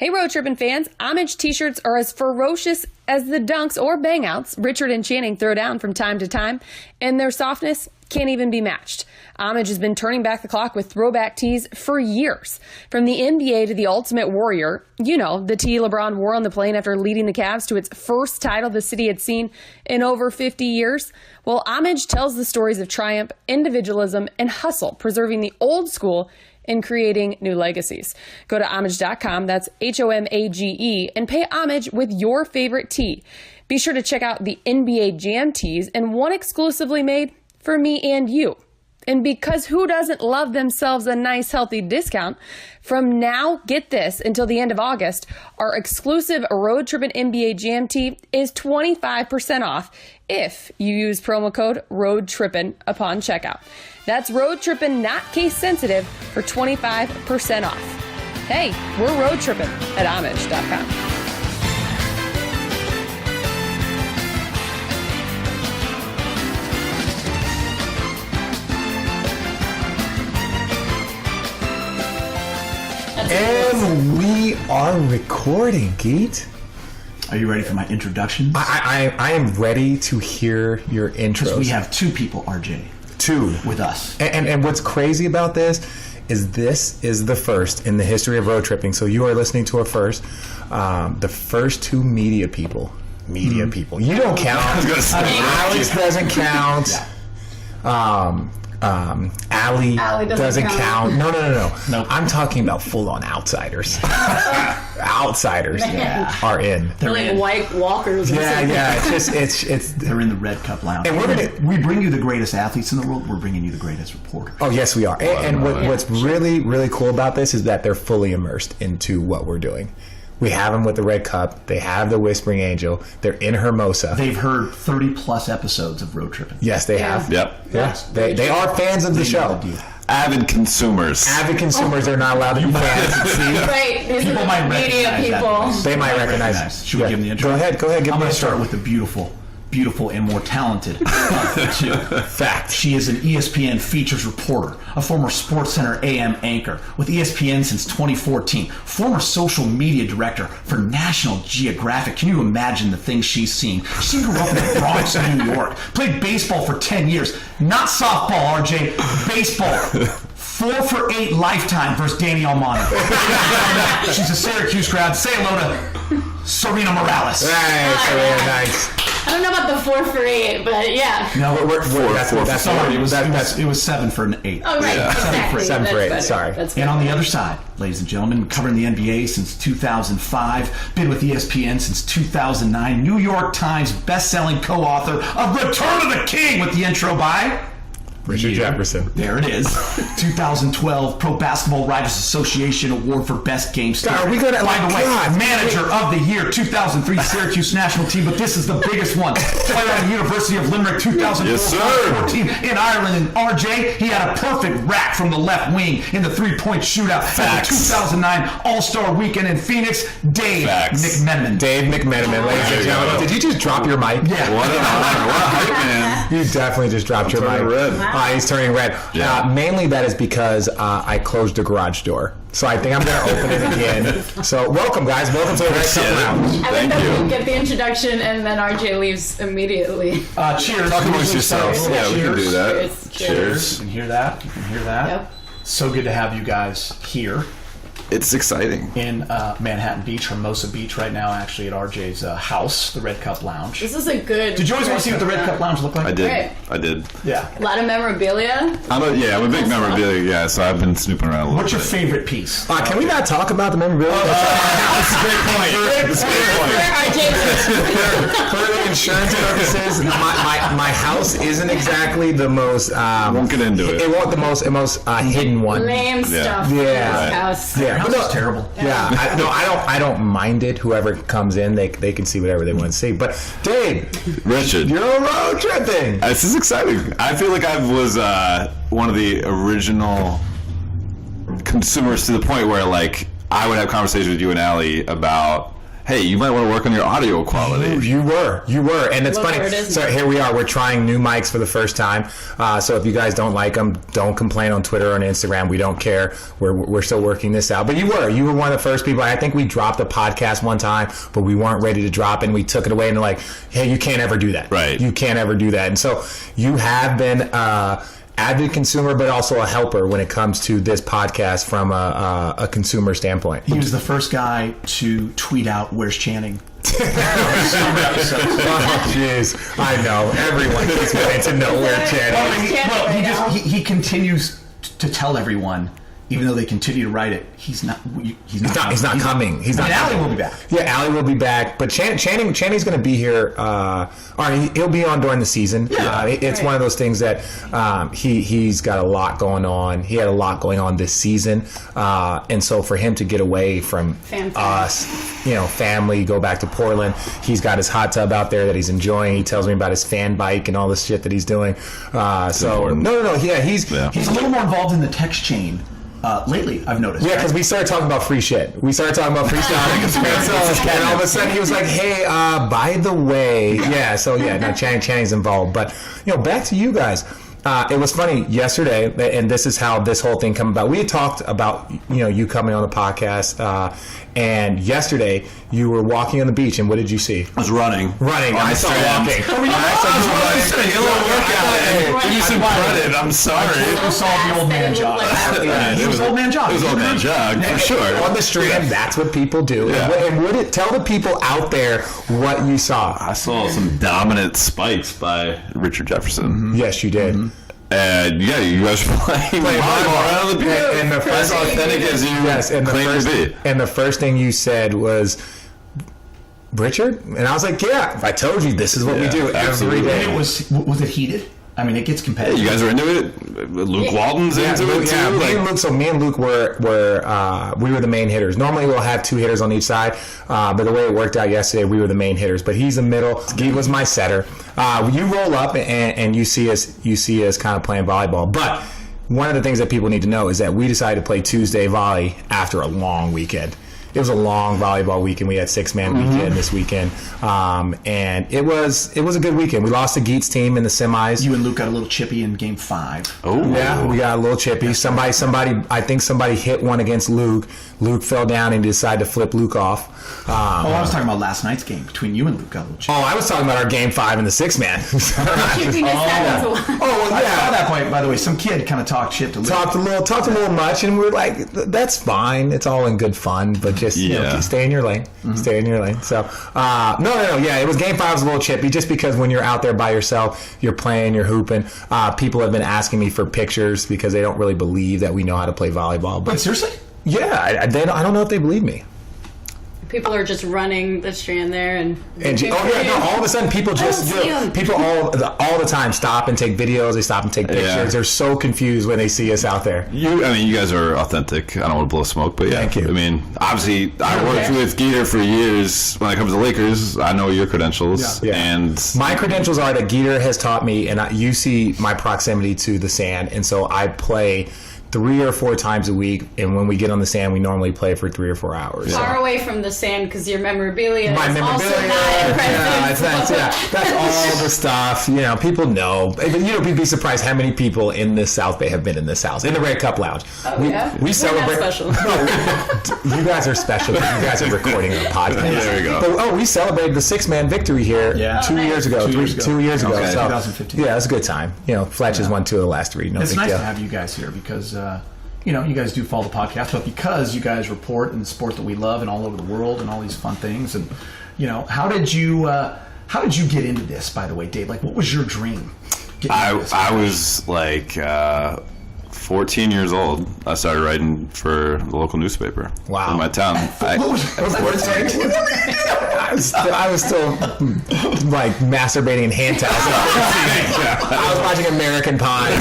Hey, Road Trippin' fans, Homage t-shirts are as ferocious as the dunks or bangouts Richard and Channing throw down from time to time, and their softness can't even be matched. Homage has been turning back the clock with throwback tees for years. From the NBA to the Ultimate Warrior, you know, the tee LeBron wore on the plane after leading the Cavs to its first title the city had seen in over 50 years. Well, Homage tells the stories of triumph, individualism, and hustle, preserving the old school and creating new legacies. Go to homage.com, that's HOMAGE, and pay homage with your favorite tee. Be sure to check out the NBA Jam tees and one exclusively made for me and you. And because who doesn't love themselves a nice healthy discount, from now, get this, until the end of August, our exclusive Road Trippin' NBA Jam tee is 25% off if you use promo code ROADTRIPPIN upon checkout. That's Road Trippin', not case sensitive, for 25% off. Hey, we're Road Trippin' at Homage.com. And we are recording, Geet. Are you ready for my introductions? I am ready to hear your intros. Because we have two people, RJ. Two. With us. And what's crazy about this is the first in the history of road tripping. So you are listening to it first. The first two media people. People. You don't count. Alex doesn't count. Yeah. Allie doesn't count. No. Nope. I'm talking about full-on outsiders. Outsiders are in. They're like White Walkers. Yeah. It's. They're in the Red Cup Lounge. And we bring you the greatest athletes in the world. We're bringing you the greatest reporters. Oh yes, we are. And what's really cool about this is that they're fully immersed into what we're doing. We have them with the Red Cup. They have the Whispering Angel. They're in Hermosa. They've heard 30 plus episodes of Road Trippin'. Yes, they have. Yep. Yes, they are fans of the show. Avid consumers. Are not allowed to be fans. Right. People might recognize that. They might recognize. Should we give them the intro? Go ahead. I'm going to start with the beautiful and more talented Fact. She is an ESPN features reporter, a former SportsCenter AM anchor with ESPN since 2014, former social media director for National Geographic. Can you imagine the things she's seen? She grew up in the Bronx, New York, played baseball for 10 years. Not softball, RJ, baseball. 4 for 8 lifetime versus Danny Almano. She's a Syracuse grad. Say hello to Sarina Morales. Nice, nice. I don't know about the 4 for 8, but yeah. No, that's sorry. It was 7 for an 8. Oh, right. Yeah. Exactly. 7 for 8. That's Sorry. That's and on the other side, ladies and gentlemen, covering the NBA since 2005, been with ESPN since 2009, New York Times best-selling co-author of Return of the King with the intro by Richard Jefferson. There it is. 2012 Pro Basketball Writers Association Award for Best Game Story. God, are we gonna, by the way, God, Manager of the Year 2003 Syracuse National Team, but this is the biggest one. Player at the University of Limerick 2014 in Ireland. And RJ, he had a perfect rack from the left wing in the three-point shootout at the 2009 All-Star Weekend in Phoenix. Dave McMenamin. Dave McMenamin, ladies and gentlemen. Did you just drop your mic? Yeah. What a hype, man. You definitely just dropped your mic. Turning red. He's turning red. Yeah. Mainly that is because I closed the garage door. So I think I'm going to open it again. So welcome, guys. Welcome to the Red Cup Lounge. I think that we get the introduction and then RJ leaves immediately. Cheers. Talk amongst yourselves. Yeah, we can do that. Cheers. You can hear that. Yep. So good to have you guys here It's exciting. in Manhattan Beach, Hermosa Beach right now, actually at RJ's house, the Red Cup Lounge. This is a good... Did you always want to see what the Red Cup Lounge looked like? I did. Right. I did. Yeah. A lot of memorabilia. I'm a big memorabilia guy, so I've been snooping around a little What's your bit. favorite piece? Can we not talk about the memorabilia? That's a great point. That's a great point. For the insurance purposes, my house isn't exactly the most... Won't get into it. It won't the most hidden one. Lame stuff in Yeah. this house. Yeah, House but no, is terrible. Yeah, I don't mind it. Whoever comes in, they can see whatever they want to see. But Dave, Richard, you're road tripping. this is exciting. I feel like I was one of the original consumers to the point where, like, I would have conversations with you and Allie about hey, you might want to work on your audio quality. You were, and it's Well, funny. there it is. So here we are. We're trying new mics for the first time. So if you guys don't like them, don't complain on Twitter or on Instagram. We don't care. We're still working this out. But you were one of the first people. I think we dropped a podcast one time, but we weren't ready to drop, and we took it away. And they're like, hey, you can't ever do that. Right. You can't ever do that. And so you have been avid consumer, but also a helper when it comes to this podcast from a consumer standpoint. He was the first guy to tweet out, "Where's Channing?" Oh, jeez. I know. Everyone keeps wanting to know where Channing is. He continues to tell everyone, even though they continue to write it, he's not coming. He's not coming. Allie will be back. Yeah, Allie will be back. But Channing's going to be here. He'll be on during the season. It's one of those things that he's got a lot going on. He had a lot going on this season, and so for him to get away from us, family, go back to Portland. He's got his hot tub out there that he's enjoying. He tells me about his fan bike and all this shit that he's doing. No. Yeah, he's a little more involved in the text chain. Lately, I've noticed. Yeah, because we started talking about free shit. We started talking about free stuff. And all of a sudden he was like, hey, by the way. Yeah, so no, Channing's involved. But, back to you guys. It was funny yesterday, and this is how this whole thing came about. We had talked about, you coming on the podcast, and yesterday you were walking on the beach, and what did you see? I was running. I saw walking. I saw you running. Get a little workout. Give me some credit. I'm sorry. You saw the old man jog. It was old man jog. It was old man jog, for sure. On the stream, that's what people do. Yeah. And tell the people out there what you saw. I saw some dominant spikes by Richard Jefferson. Mm-hmm. Yes, you did. Mm-hmm. And you guys were playing volleyball around the beach. And the first, as authentic as you claim to be. And the first thing you said was, Richard? And I was like, yeah, I told you this is what we do every day. And was it heated? I mean, it gets competitive. You guys are into it. Luke Walton's into it too. Yeah, me and Luke were we were the main hitters. Normally we'll have two hitters on each side, but the way it worked out yesterday, we were the main hitters. But he's the middle. He was my setter. You roll up and you see us kind of playing volleyball. But one of the things that people need to know is that we decided to play Tuesday volley after a long weekend. It was a long volleyball weekend. We had 6-man weekend this weekend, and it was a good weekend. We lost to Geet's team in the semis. You and Luke got a little chippy in Game 5. Oh, yeah, we got a little chippy. Somebody, I think somebody hit one against Luke. Luke fell down and decided to flip Luke off. I was talking about last night's game between you and Luke. Got a little chippy. I was talking about our Game 5 in the 6-man. I saw that point. By the way, some kid kind of talked shit to Luke. Talked a little much, and we were like, "That's fine. It's all in good fun, but just stay in your lane. Stay in your lane." So, no. Yeah, it was Game 5 was a little chippy, just because when you're out there by yourself, you're playing, you're hooping. People have been asking me for pictures because they don't really believe that we know how to play volleyball. But seriously? Yeah, I don't know if they believe me. People are just running the strand there and all of a sudden people all the time stop and take videos. They stop and take pictures. Yeah. They're so confused when they see us out there. You guys are authentic. I don't want to blow smoke, but yeah. Thank you. I mean, obviously, I worked with Geeter for years. When it comes to Lakers, I know your credentials. Yeah. And my credentials are that Geeter has taught me, and you see my proximity to the sand, and so I play 3 or 4 times a week, and when we get on the sand, we normally play for 3 or 4 hours. Far away from the sand because your memorabilia My is memorabilia, also not impressive. that's all the stuff. People know. You'd be surprised how many people in this South Bay have been in this house, in the Red Cup Lounge. We celebrate. We're not special. No, you guys are special. You guys are recording a podcast. There we go. But, we celebrated the 6-man victory here 2 years ago. 2 years ago. Okay. So, 2015. yeah, it's a good time. Fletch has won 2 of the last 3. No It's big nice deal. to have you guys here because you guys do follow the podcast, but because you guys report in the sport that we love and all over the world and all these fun things, and how did you get into this? By the way, Dave, what was your dream? I was 14 years old. I started writing for the local newspaper in my town. I was still masturbating in hand towels. I was watching American Pie.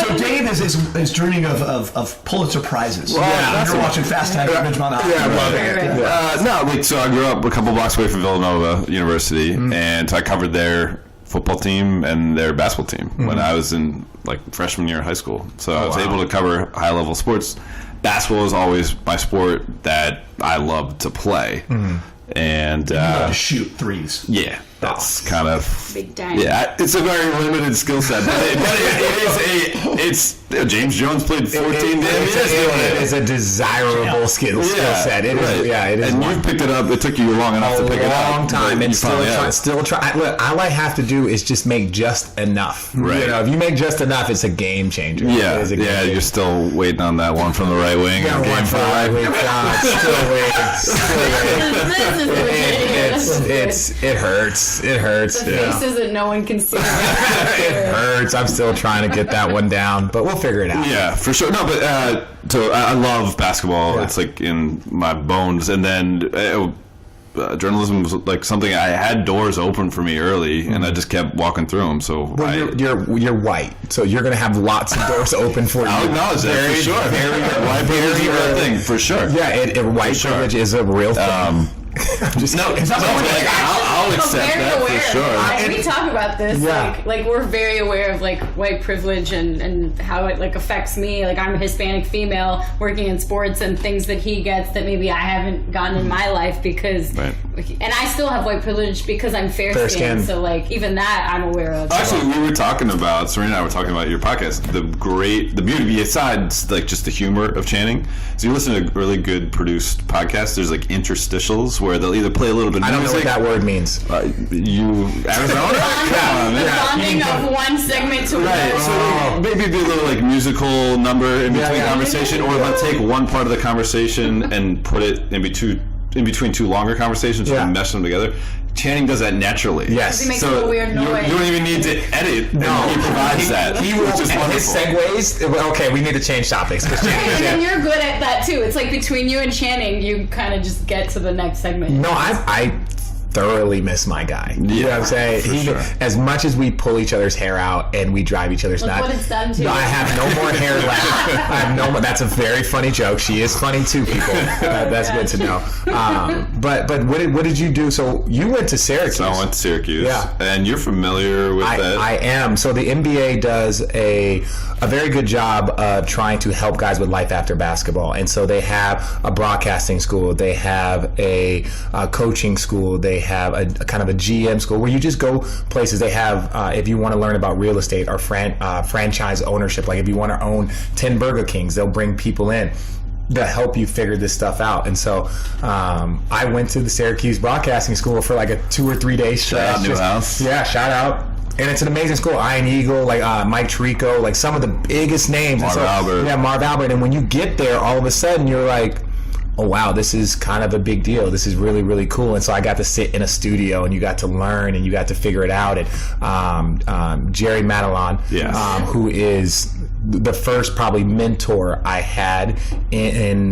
So Dave is dreaming of Pulitzer prizes. You're watching Fast Times at Ridgemont High. So I grew up a couple blocks away from Villanova University, and I covered their football team and their basketball team when I was in freshman year of high school. So I was able to cover high level sports. Basketball is always my sport that I love to play. And to shoot threes. Yeah, that's kind of Big time. Yeah, it's a very limited skill set, but it's James Jones played 14 games. It is a desirable skill set. It is, it is. And you've picked it up. It took you long enough to pick it up. A long time, and still try. Look, all I have to do is just make just enough. Right. You know, if you make just enough, it's a game changer. Yeah, you're still waiting on that one from the right wing. Yeah, one from the right wing. It hurts. It hurts. The faces that no one can see. It hurts. I'm still trying to get that one down, but we'll figure it out. Yeah, for sure. No, but so I love basketball. Yeah. It's like in my bones. And then journalism was like something I had doors open for me early, and I just kept walking through them. So you're white, so you're going to have lots of doors open for you. I'll acknowledge that for sure. White privilege is a real thing for sure. Yeah, white privilege is a real thing. I'll accept that for sure. We talk about this, like we're very aware of like white privilege and how it like affects me. Like I'm a Hispanic female working in sports and things that he gets that maybe I haven't gotten in my life because, and I still have white privilege because I'm fair skinned. So like even that I'm aware of. Actually, we were talking about Sarina and I were talking about your podcast. The beauty besides like just the humor of Channing. So you listen to really good produced podcasts. There's like interstitials where they'll either play a little bit of music. I don't know what that word means. You Arizona? The bonding of one segment to another. So maybe be a little like musical number in between conversation, or they'll take one part of the conversation and put it in between two longer conversations and mesh them together. Channing does that naturally. Yes. He makes a little weird noise. You don't even need to edit. No. He provides that. He will. His segues. Okay, we need to change topics. And you're good at that too. It's like between you and Channing, you kind of just get to the next segment. No, I thoroughly miss my guy. You know what I'm saying? Sure. As much as we pull each other's hair out and we drive each other's nuts. Look what it's done to you. I have no more hair left. I have no more. That's a very funny joke. She is funny too, people. That's good to know. But what did you do? So you went to Syracuse. So I went to Syracuse. Yeah. And you're familiar with that? I am. So the NBA does a very good job of trying to help guys with life after basketball. And so they have a broadcasting school. They have a coaching school. They have a kind of a GM school where you just go places. They have, if you want to learn about real estate or franchise ownership, like if you want to own 10 Burger Kings, they'll bring people in to help you figure this stuff out. And so I went to the Syracuse Broadcasting School for like a 2 or 3 day stretch. Shout out Newhouse. Yeah, shout out. And it's an amazing school. Iron Eagle, like Mike Tirico, like some of the biggest names. Marv Albert. Yeah, Marv Albert. And when you get there, all of a sudden you're like, oh wow, this is kind of a big deal. This is really, really cool. And so I got to sit in a studio and you got to learn and you got to figure it out. And Jerry Madelon, who is the first probably mentor I had in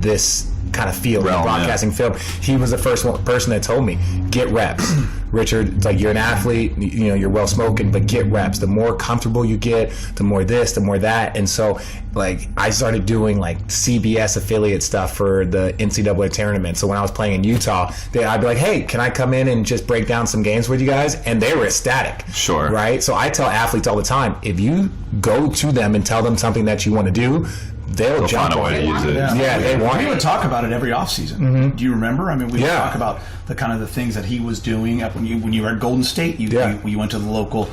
this kind of field, broadcasting film. He was the first person that told me, get reps. Richard, it's like you're an athlete, you know, you're well spoken, but get reps. The more comfortable you get, the more this, the more that. And so like I started doing like CBS affiliate stuff for the NCAA tournament. So when I was playing in Utah, I'd be like, hey, can I come in and just break down some games with you guys? And they were ecstatic. Sure. Right? So I tell athletes all the time, if you go to them and tell them something that you want to do, they'll jump on it. Yeah, they want it. We would talk about it every offseason. Mm-hmm. Do you remember? I mean, we would talk about the kind of the things that he was doing when you were at Golden State. You went to the local.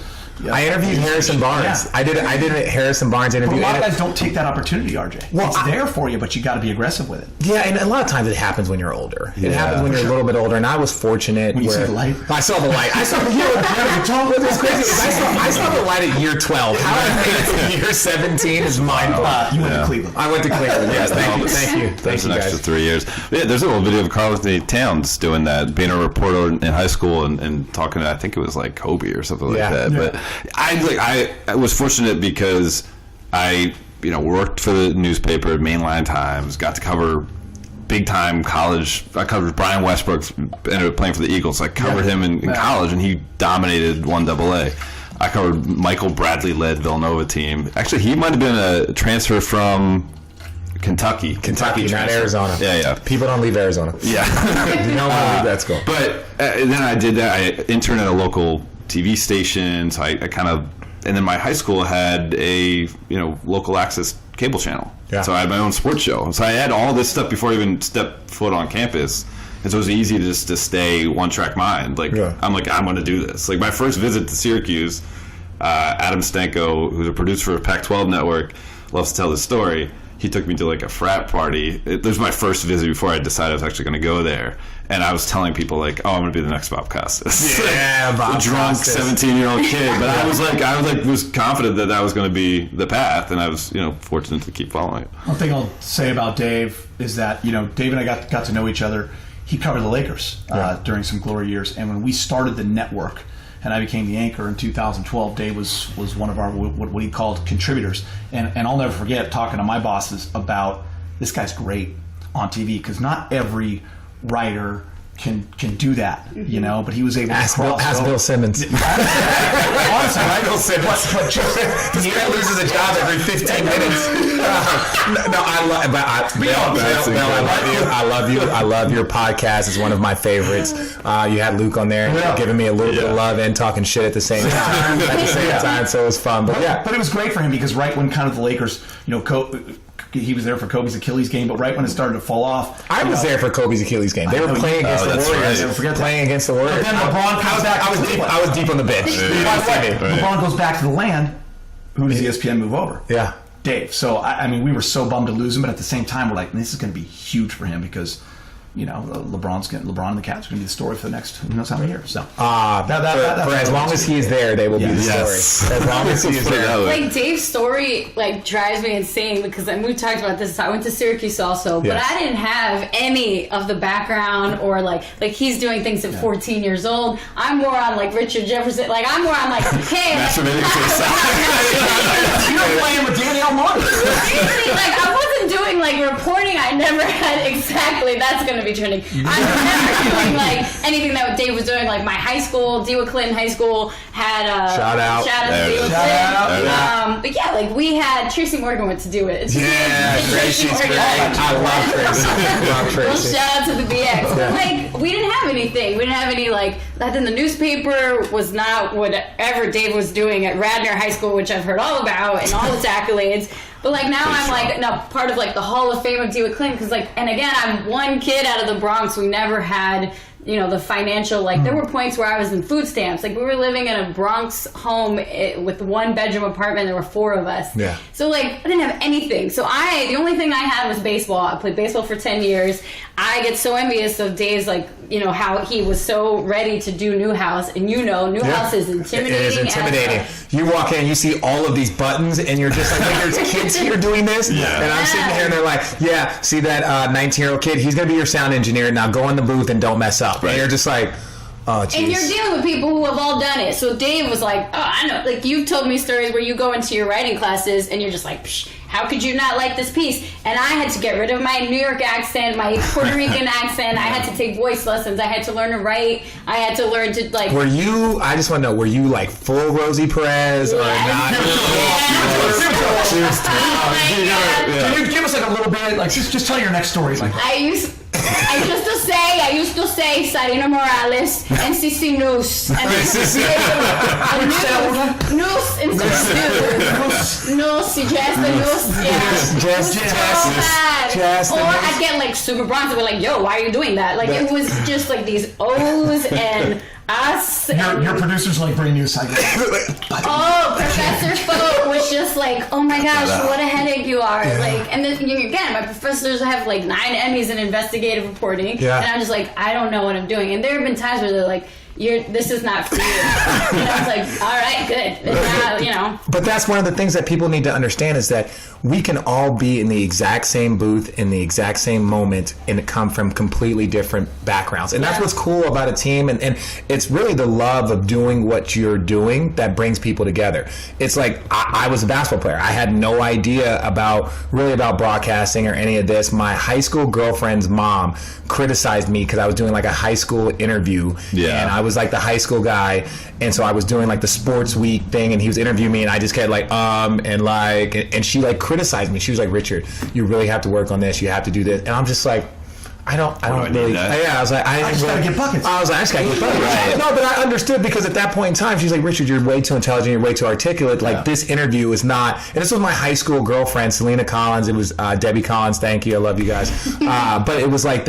I interviewed Harrison Barnes. I did a Harrison Barnes interview. But a lot of guys don't take that opportunity, RJ. Well, it's there for you, but you got to be aggressive with it. Yeah, and a lot of times it happens when you're older. It happens when you're a little bit older. And I was fortunate. When you see the light? I saw the light. I saw the what's crazy is I saw the light at year 12. How I made it to year 17 is mind-blowing. You went to Cleveland. I went to Cleveland. Yes, thank you. That's an extra 3 years. Yeah, there's a little video of Carl Anthony Towns doing that, being a reporter in high school and talking to, I think it was like Kobe or something like that. Yeah. But I was fortunate because I worked for the newspaper, Mainline Times, got to cover big time college. I covered Brian Westbrook, ended up playing for the Eagles. I covered him in college, and he dominated 1AA. I covered Michael Bradley-led Villanova team. Actually, he might have been a transfer from Kentucky, not Arizona. Yeah. People don't leave Arizona. Yeah. You don't want to leave that school. But then I did that. I interned at a local TV station, so I kind of, and then my high school had a local access cable channel. Yeah. So I had my own sports show. So I had all this stuff before I even stepped foot on campus. And so it was easy to just to stay one-track mind. Like, I'm going to do this. Like, my first visit to Syracuse, Adam Stanko, who's a producer for Pac-12 Network, loves to tell this story. He took me to like a frat party. It was my first visit before I decided I was actually going to go there. And I was telling people like, "Oh, I'm going to be the next Bob Costas." Yeah, Bob a drunk Costas. 17-year-old kid. But I was confident that was going to be the path, and I was fortunate to keep following it. One thing I'll say about Dave is that Dave and I got to know each other. He covered the Lakers during some glory years, and when we started the network, and I became the anchor in 2012, Dave was one of our what he called contributors, and I'll never forget talking to my bosses about this guy's great on TV, because not every writer can do that, but he was able to ask Bill Simmons. Honestly, right? Bill Simmons. This guy loses a job every 15 minutes. I love your podcast. It's one of my favorites. You had Luke on there, giving me a little bit of love and talking shit at the same time. So it was fun. But it was great for him, because right when kind of the Lakers, he was there for Kobe's Achilles game, but right when it started to fall off, I was there for Kobe's Achilles game. They were playing against the Warriors. Right. Playing against the Warriors. But then LeBron comes back. I was deep on the bench. LeBron goes back to the land. Who does ESPN move over? Yeah, Dave. So I mean, we were so bummed to lose him, but at the same time, we're like, this is going to be huge for him, because LeBron and the Cavs are going to be the story for the next who knows how many years. So for as long as he is there, they will be the story. As long as he is there. Like, Dave's story drives me insane, because we talked about this. I went to Syracuse also, but I didn't have any of the background, or like he's doing things at 14 years old. I'm more on like Richard Jefferson. Like, I'm more on like, hey, you're playing with Danielle Martin. Seriously, like, I wasn't doing like reporting. I never had exactly. That's going to be trending. I was never doing like anything that Dave was doing. Like, my high school, Dewa Clinton High School, had shout out to Dewa Clinton. But yeah, like, we had Tracy Morgan went to do it. Tracy's great. I love Tracy. Well, shout out to the BX. But like, we didn't have anything. We didn't have any like that in the newspaper. Was not whatever Dave was doing at Radnor High School, which I've heard all about and all its accolades. But like, now I'm like part of like the Hall of Fame of Dewa Clinton, because like, and again, I'm one kid out of the Bronx. We never had the financial, like, there were points where I was in food stamps. Like, we were living in a Bronx home with one bedroom apartment. There were 4 of us. Yeah. So like, I didn't have anything. So the only thing I had was baseball. I played baseball for 10 years. I get so envious of Dave's, like, how he was so ready to do Newhouse, and Newhouse is intimidating. It is intimidating. You walk in, you see all of these buttons, and you're just like, there's kids here doing this, and I'm sitting here, and they're like, see that 19-year-old kid? He's gonna be your sound engineer. Now go in the booth and don't mess up. Right. And you're just like, oh, geez. And you're dealing with people who have all done it. So Dave was like, I know. Like, you've told me stories where you go into your writing classes and you're just like, psh, how could you not like this piece? And I had to get rid of my New York accent, my Puerto Rican accent. I had to take voice lessons. I had to learn to write. I had to learn to, like... I just want to know, were you like full Rosie Perez or not? Can you give us like a little bit, like, just tell your next story. Like, I used to say Sarina Morales and Cici Noose. And Noose instead of Noose, Jess. Or I'd get like super bronze and be like, yo, why are you doing that? Like, it was just like these O's and us. Your producers like bring you psychic. Professor Foe was just like, oh my gosh, what a headache you are. Like, and then again, my professors have like 9 Emmys in investigative reporting, and I'm just like, I don't know what I'm doing. And there have been times where they're like, this is not for you. And I was like, all right, good. And now, But that's one of the things that people need to understand, is that we can all be in the exact same booth in the exact same moment and come from completely different backgrounds. And that's what's cool about a team. And it's really the love of doing what you're doing that brings people together. It's like, I was a basketball player. I had no idea about broadcasting or any of this. My high school girlfriend's mom criticized me because I was doing like a high school interview. Yeah. And I was like the high school guy. And so I was doing like the sports week thing, and he was interviewing me, and I just kept like, and she like criticized me. She was like, Richard, you really have to work on this. You have to do this. And I'm just like, I don't really. Yeah, I was like, I just gotta get buckets. I was like, I just gotta get buckets. Right. No, but I understood, because at that point in time, she's like, Richard, you're way too intelligent. You're way too articulate. Like, this interview is not. And this was my high school girlfriend, Selena Collins. It was Debbie Collins. Thank you. I love you guys. But it was like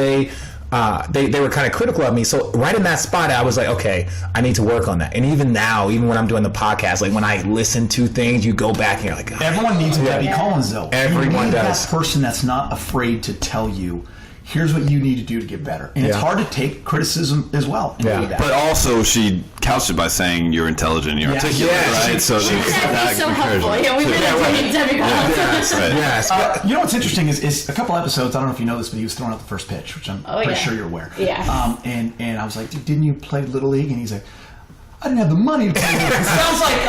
they were kind of critical of me. So right in that spot, I was like, okay, I need to work on that. And even now, even when I'm doing the podcast, like when I listen to things, you go back and you're like, everyone needs a Debbie Collins, though. Everyone does. That person that's not afraid to tell you, here's what you need to do to get better. And it's hard to take criticism as well. But also, she couched it by saying you're intelligent, you're articulate, right? So that's so helpful. Yeah, we really need Debbie Collins. Yes. You know what's interesting is a couple episodes, I don't know if you know this, but he was throwing out the first pitch, which I'm pretty sure you're aware. Yeah. And I was like, dude, didn't you play Little League? And he's like, I didn't have the money to play Little League. It sounds like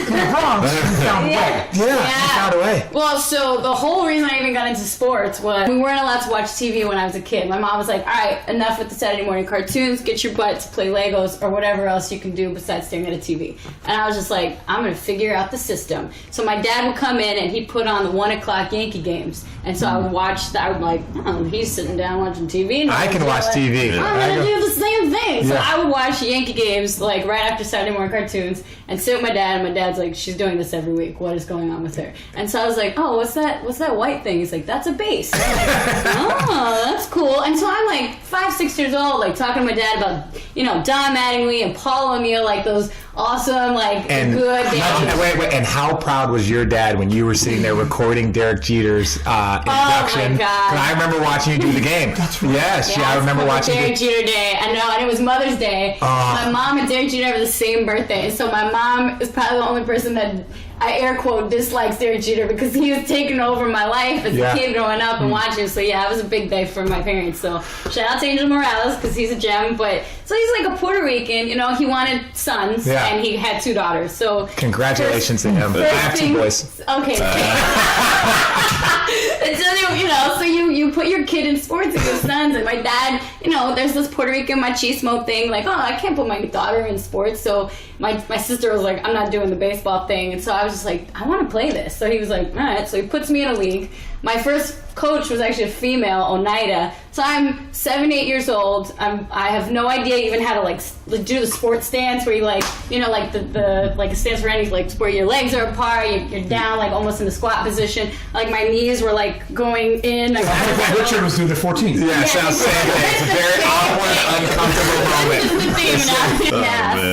in the Bronx, you found a way. You found a way. Well, so the whole reason I even got into sports was we weren't allowed to watch TV when I was a kid. My mom was like, all right, enough with the Saturday morning cartoons. Get your butt to play Legos or whatever else you can do besides staring at a TV. And I was just like, I'm going to figure out the system. So my dad would come in and he'd put on the 1 o'clock Yankee games. And so I would watch that. I would like, oh, he's sitting down watching TV. And I can watch TV. I'm going to do the same thing. So I would watch Yankee games like right after Saturday morning cartoons and sit with my dad. And my dad's like, she's doing this every week. What is going on with her? And so I was like, oh, what's that white thing? He's like, that's a base. And I'm like, oh, that's cool. And so I'm like 5, 6 years old, like talking to my dad about, Don Mattingly and Paul O'Neill, like those awesome, like good days. Wait, and how proud was your dad when you were sitting there recording Derek Jeter's introduction? Oh my God. And I remember watching you do the game. That's right. Yes, I remember watching Derek Jeter Day. I know, and it was Mother's Day. My mom and Derek Jeter have the same birthday, so my mom is probably the only person that I air quote dislikes Derek Jeter because he was taking over my life as a kid growing up and watching. So it was a big day for my parents. So shout out to Angel Morales because he's a gem. But so he's like a Puerto Rican. He wanted sons and he had 2 daughters. So congratulations to him. I have 2 boys. Okay. So you put your kid in sports and your sons. And my dad, there's this Puerto Rican machismo thing. Like, oh, I can't put my daughter in sports. So my sister was like, I'm not doing the baseball thing. And so I was just like, I want to play this. So he was like, all right. So he puts me in a league. My first coach was actually a female, Oneida. So I'm 7, 8 years old. I have no idea even how to do the sports stance where you like a stance for any where your legs are apart, you're down like almost in the squat position. Like my knees were like going in. Richard was doing the 14. Sounds same thing. It's a very awkward, uncomfortable moment.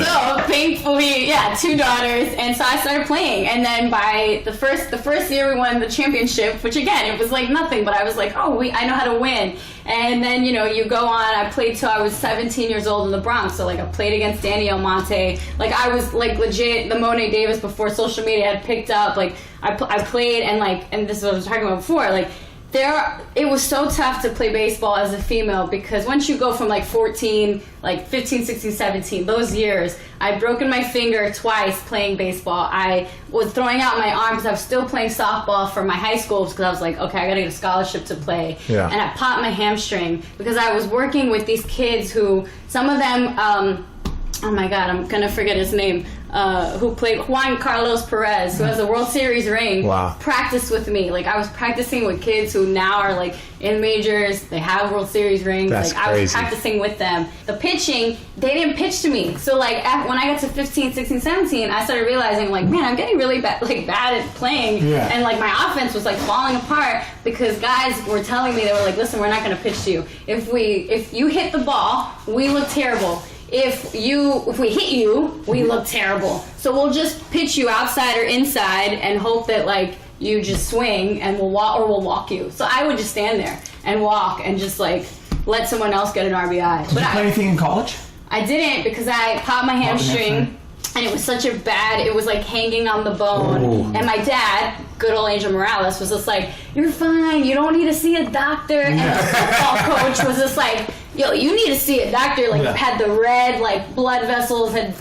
So thankfully, 2 daughters, and so I started playing. And then by the first year we won the championship, which again it was like nothing, but I was like, I know how to win. And then, you go on, I played till I was 17 years old in the Bronx. So, I played against Danny Almonte. I was, legit the Monet Davis before social media had picked up. I played and this is what I was talking about before. It was so tough to play baseball as a female because once you go from 14, 15, 16, 17, those years, I'd broken my finger twice playing baseball. I was throwing out my arm because I was still playing softball for my high school because I was like, okay, I gotta get a scholarship to play. Yeah. And I popped my hamstring because I was working with these kids who, some of them, oh my God, I'm gonna forget his name. Who played Juan Carlos Perez, who has a World Series ring, practiced with me. I was practicing with kids who now are in majors, they have World Series rings. That's I was practicing with them. The pitching, they didn't pitch to me. So when I got to 15, 16, 17, I started realizing man, I'm getting really bad at playing. Yeah. And my offense was falling apart because guys were telling me, they were like, listen, we're not gonna pitch to you. If you hit the ball, we look terrible. If we hit you, we look terrible. So we'll just pitch you outside or inside and hope that you just swing and we'll walk you. So I would just stand there and walk and just let someone else get an RBI. Did you play anything in college? I didn't because I popped my hamstring. And it was such a bad, it was hanging on the bone. Ooh. And my dad, good old Angel Morales, was just like, you're fine, you don't need to see a doctor. And the football coach was just like, yo, you need to see a doctor. Had the red, blood vessels had,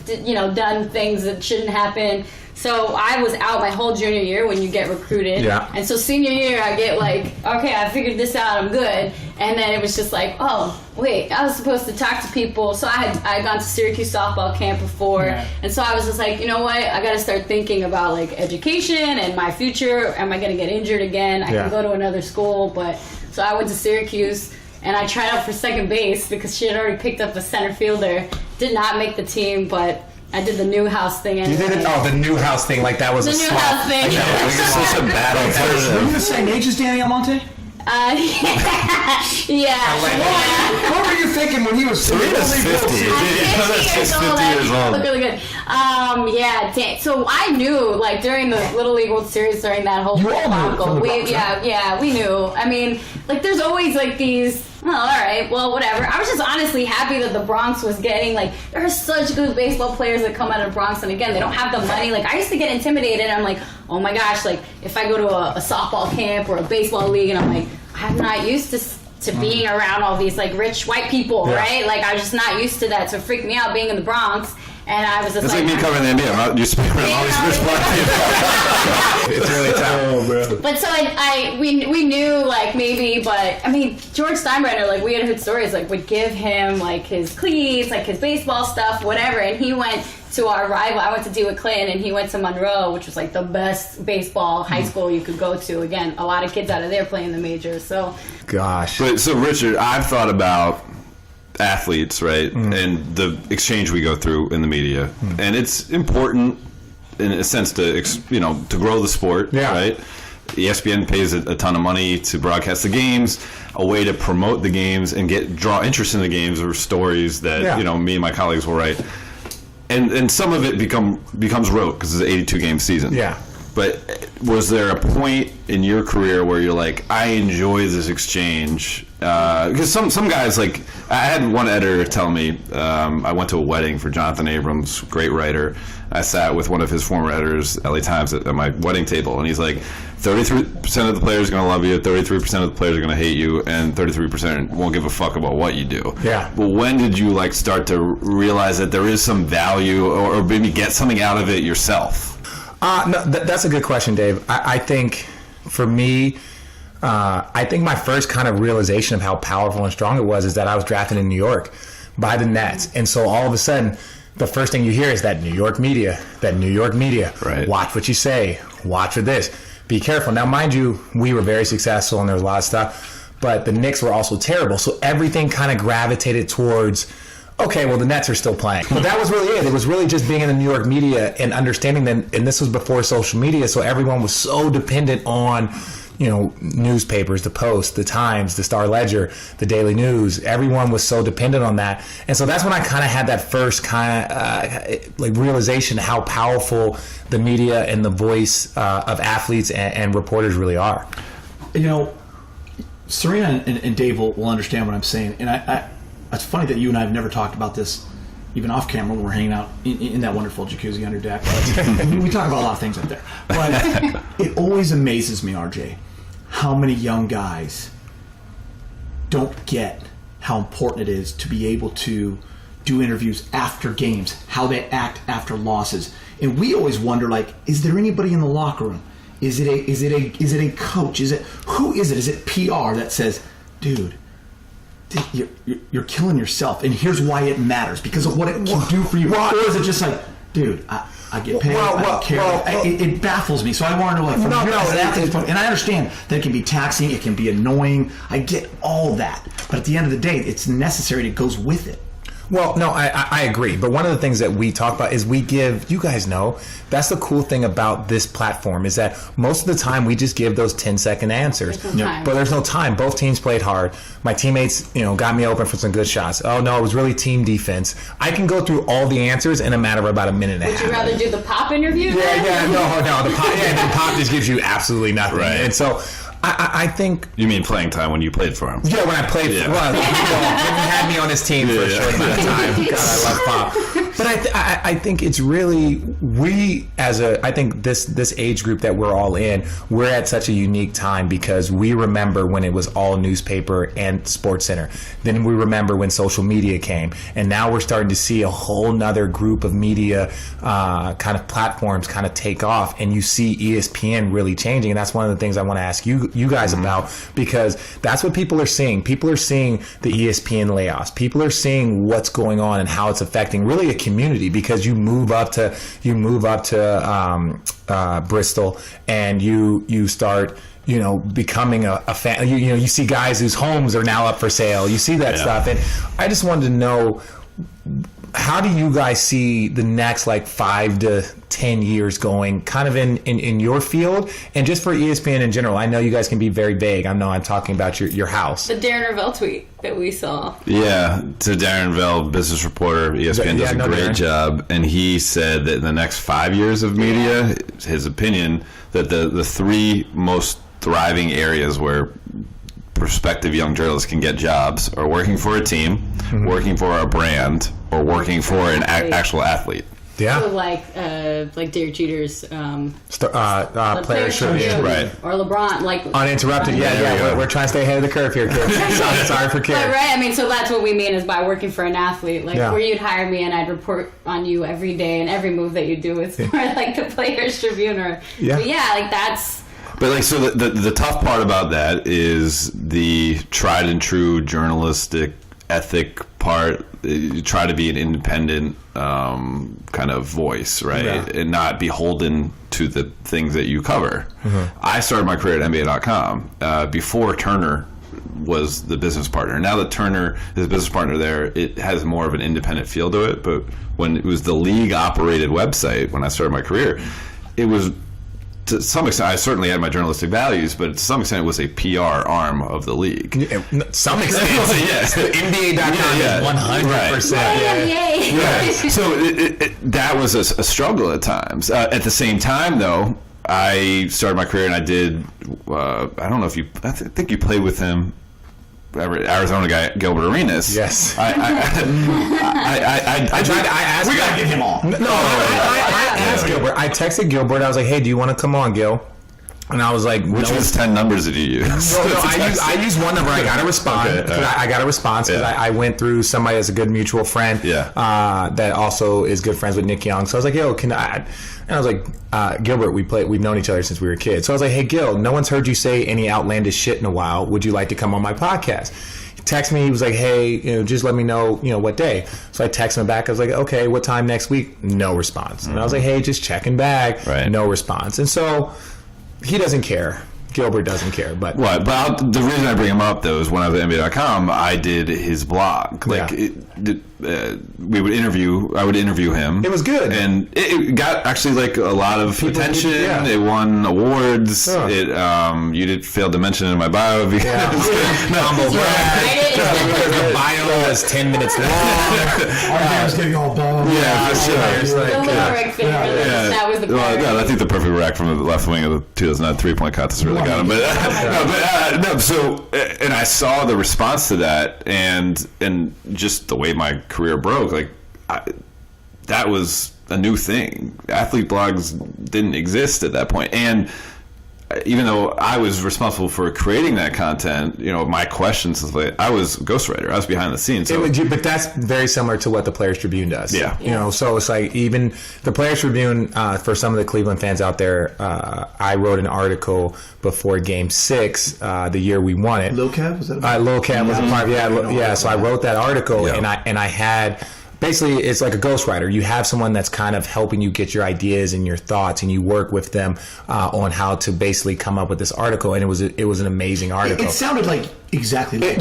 done things that shouldn't happen. So I was out my whole junior year when you get recruited. Yeah. And so senior year, I get okay, I figured this out, I'm good. And then it was just oh, wait, I was supposed to talk to people. So I had gone to Syracuse softball camp before. Yeah. And so I was just you know what? I got to start thinking about education and my future. Am I going to get injured again? I can go to another school. But so I went to Syracuse and I tried out for second base because she had already picked up a center fielder. Did not make the team, but I did the Newhouse thing. Anyway. You did it? Oh, the Newhouse thing, that was the a swap. The Newhouse thing. It was such a bad alternative. Were you the same age as Danny Almonte? Yeah. What were you thinking when he was Serena's 50. She's 50 years old. Look really good. So I knew, like, during the Little League World Series, during that whole debacle, we knew. I mean, like, there's always, like, these, oh, all right, well, whatever. I was just honestly happy that the Bronx was getting, like, there are such good baseball players that come out of the Bronx, and again, they don't have the money. Like, I used to get intimidated, and I'm like, oh my gosh, like, if I go to a softball camp or a baseball league, and I'm like, I'm not used to being around all these, like, rich white people, right? Like, I'm just not used to that, so it freaked me out being in the Bronx. And I was just it's like me covering the NBA. I'm not used to being around all these rich black people. It's really tough. But so we knew, like, maybe, but I mean, George Steinbrenner, like, we had heard stories, like, would give him, like, his cleats, like, his baseball stuff, whatever. And he went to our rival. I went to DeWitt Clinton, and he went to Monroe, which was, like, the best baseball high school you could go to. Again, a lot of kids out of there playing the majors. So, gosh. But so Richard, I've thought about athletes, right, and the exchange we go through in the media, and it's important in a sense to to grow the sport, right? ESPN pays a ton of money to broadcast the games, a way to promote the games and draw interest in the games or stories that me and my colleagues will write, and some of it becomes rote because it's an 82 game season. But was there a point in your career where you're like, I enjoy this exchange? Because some guys, like, I had one editor tell me, I went to a wedding for Jonathan Abrams, great writer. I sat with one of his former editors, LA Times, at my wedding table, and he's like, 33% of the players are going to love you, 33% of the players are going to hate you, and 33% won't give a fuck about what you do. But when did you, like, start to realize that there is some value or maybe get something out of it yourself? No, that's a good question, Dave. I think for me, I think my first kind of realization of how powerful and strong it was is that I was drafted in New York by the Nets. And so all of a sudden, the first thing you hear is that New York media. Right. Watch what you say. Watch for this. Be careful. Now, mind you, we were very successful and there was a lot of stuff, but the Knicks were also terrible. So everything kind of gravitated towards, okay, well, the Nets are still playing. But that was really it. It was really just being in the New York media and understanding that, and this was before social media, so everyone was so dependent on, newspapers, the Post, the Times, the Star-Ledger, the Daily News. Everyone was so dependent on that. And so that's when I kind of had that first kind of realization how powerful the media and the voice of athletes and reporters really are. Sarina and Dave will understand what I'm saying. And I it's funny that you and I have never talked about this, even off camera when we're hanging out in that wonderful jacuzzi under deck. We talk about a lot of things up there. But it always amazes me, RJ, how many young guys don't get how important it is to be able to do interviews after games, how they act after losses. And we always wonder, like, is there anybody in the locker room? Is it a coach? Who is it? Is it PR that says, dude, you're killing yourself, and here's why it matters, because of what it can do for you? Or is it just like, dude, I get paid, I don't care. It baffles me. So I want to know, like, from your athlete's point, and I understand that it can be taxing, it can be annoying. I get all that. But at the end of the day, it's necessary, it goes with it. Well, no, I agree. But one of the things that we talk about is we give, you guys know, that's the cool thing about this platform is that most of the time we just give those 10-second answers. There's no time. But there's no time. Both teams played hard. My teammates, got me open for some good shots. Oh, no, it was really team defense. I can go through all the answers in a matter of about a minute and a half. Would you rather do the pop interview? No. The pop just gives you absolutely nothing. Right. And so I think... You mean playing time when you played for him? Yeah, when I played for him. Well, he had me on his team for a short amount of time. God, I love Pop. But I think it's really... I think this age group that we're all in, we're at such a unique time because we remember when it was all newspaper and Sports Center. Then we remember when social media came. And now we're starting to see a whole nother group of media kind of platforms kind of take off. And you see ESPN really changing. And that's one of the things I want to ask you guys about, because that's what people are seeing. People are seeing the ESPN layoffs. People are seeing what's going on and how it's affecting really a community, because you move up to Bristol and you start becoming a fan. You see guys whose homes are now up for sale. You see that stuff, and I just wanted to know, how do you guys see the next like 5 to 10 years going kind of in your field and just for ESPN in general? I know you guys can be very vague. I know I'm talking about your house. The Darren Ravel tweet that we saw. Yeah, to Darren Ravel, business reporter, ESPN does a great job, and he said that in the next 5 years of media, his opinion, that the 3 most thriving areas where prospective young journalists can get jobs are working for a team, working for a brand, or working for an actual athlete. Yeah. So like Derek Jeter's player tribune. Right. Or LeBron, like Uninterrupted. Yeah. We're trying to stay ahead of the curve here, kids. Sorry for kids. But, right. I mean, so that's what we mean is by working for an athlete, like Yeah. where you'd hire me and I'd report on you every day and every move that you do. It's more like the Players Tribune or but like that's. But like, so the tough part about that is the tried and true journalistic ethic part. You try to be an independent kind of voice, right? Yeah. And not beholden to the things that you cover. I started my career at NBA.com before Turner was the business partner. Now that Turner is a business partner there, it has more of an independent feel to it. But when it was the league-operated website, when I started my career, it was, to some extent, I certainly had my journalistic values, but to some extent it was a PR arm of the league. Some extent. Yes. NBA.com is 100%. Right. So that was a struggle at times. At the same time, though, I started my career and I did, I don't know if I think you played with him, Arizona guy, Gilbert Arenas. Yes. I asked We gotta get him on. I asked Gilbert. I texted Gilbert. I was like, "Hey, do you want to come on, Gil?" And I was like, which was 10 numbers did you use? No, I used one number. I got a response. Okay, I got a response because I went through somebody as a good mutual friend. That also is good friends with Nick Young. So I was like, "Yo, can I?" And I was like, "Gilbert, we've known each other since we were kids." So I was like, "Hey, Gil, no one's heard you say any outlandish shit in a while. Would you like to come on my podcast?" He texted me. He was like, "Hey, just let me know, what day." So I texted him back. I was like, "Okay, what time next week?" No response. And I was like, "Hey, just checking back." Right. No response. And so he doesn't care. Gilbert doesn't care, but the reason I bring him up though is when I was at NBA.com, I did his blog. Like I would interview him. It was good, and it got actually like a lot of attention. It won awards. You failed to mention it in my bio because the bio was 10 minutes long. Our hair's getting all bald. Yeah, for sure. That was the part. Well, I think the perfect rack from the left wing of the 2009 3-point contest really got him. But so and I saw the response to that, and just the way my career broke, like that was a new thing. Athlete blogs didn't exist at that point, and even though I was responsible for creating that content, my questions, I was a ghostwriter. I was behind the scenes. So. But that's very similar to what the Players Tribune does. Yeah. So it's like even the Players Tribune, for some of the Cleveland fans out there, I wrote an article before Game 6, the year we won it. Lil Cab? Was that about Lil Cab was a part. So I wrote that article, and I had... Basically, it's like a ghostwriter. You have someone that's kind of helping you get your ideas and your thoughts, and you work with them on how to basically come up with this article. And it was an amazing article. It sounded like exactly. It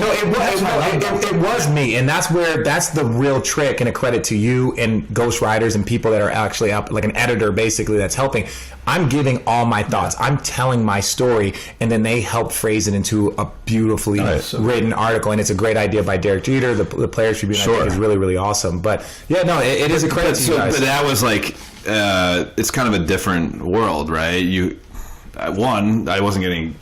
was me, and that's the real trick, and a credit to you and ghostwriters and people that are actually up, like an editor, basically that's helping. I'm giving all my thoughts. I'm telling my story, and then they help phrase it into a beautifully written article. And it's a great idea by Derek Jeter. The Players Tribune I think is really, really awesome. But yeah, no, it is a credit to you guys. But that was like, it's kind of a different world, right? I wasn't getting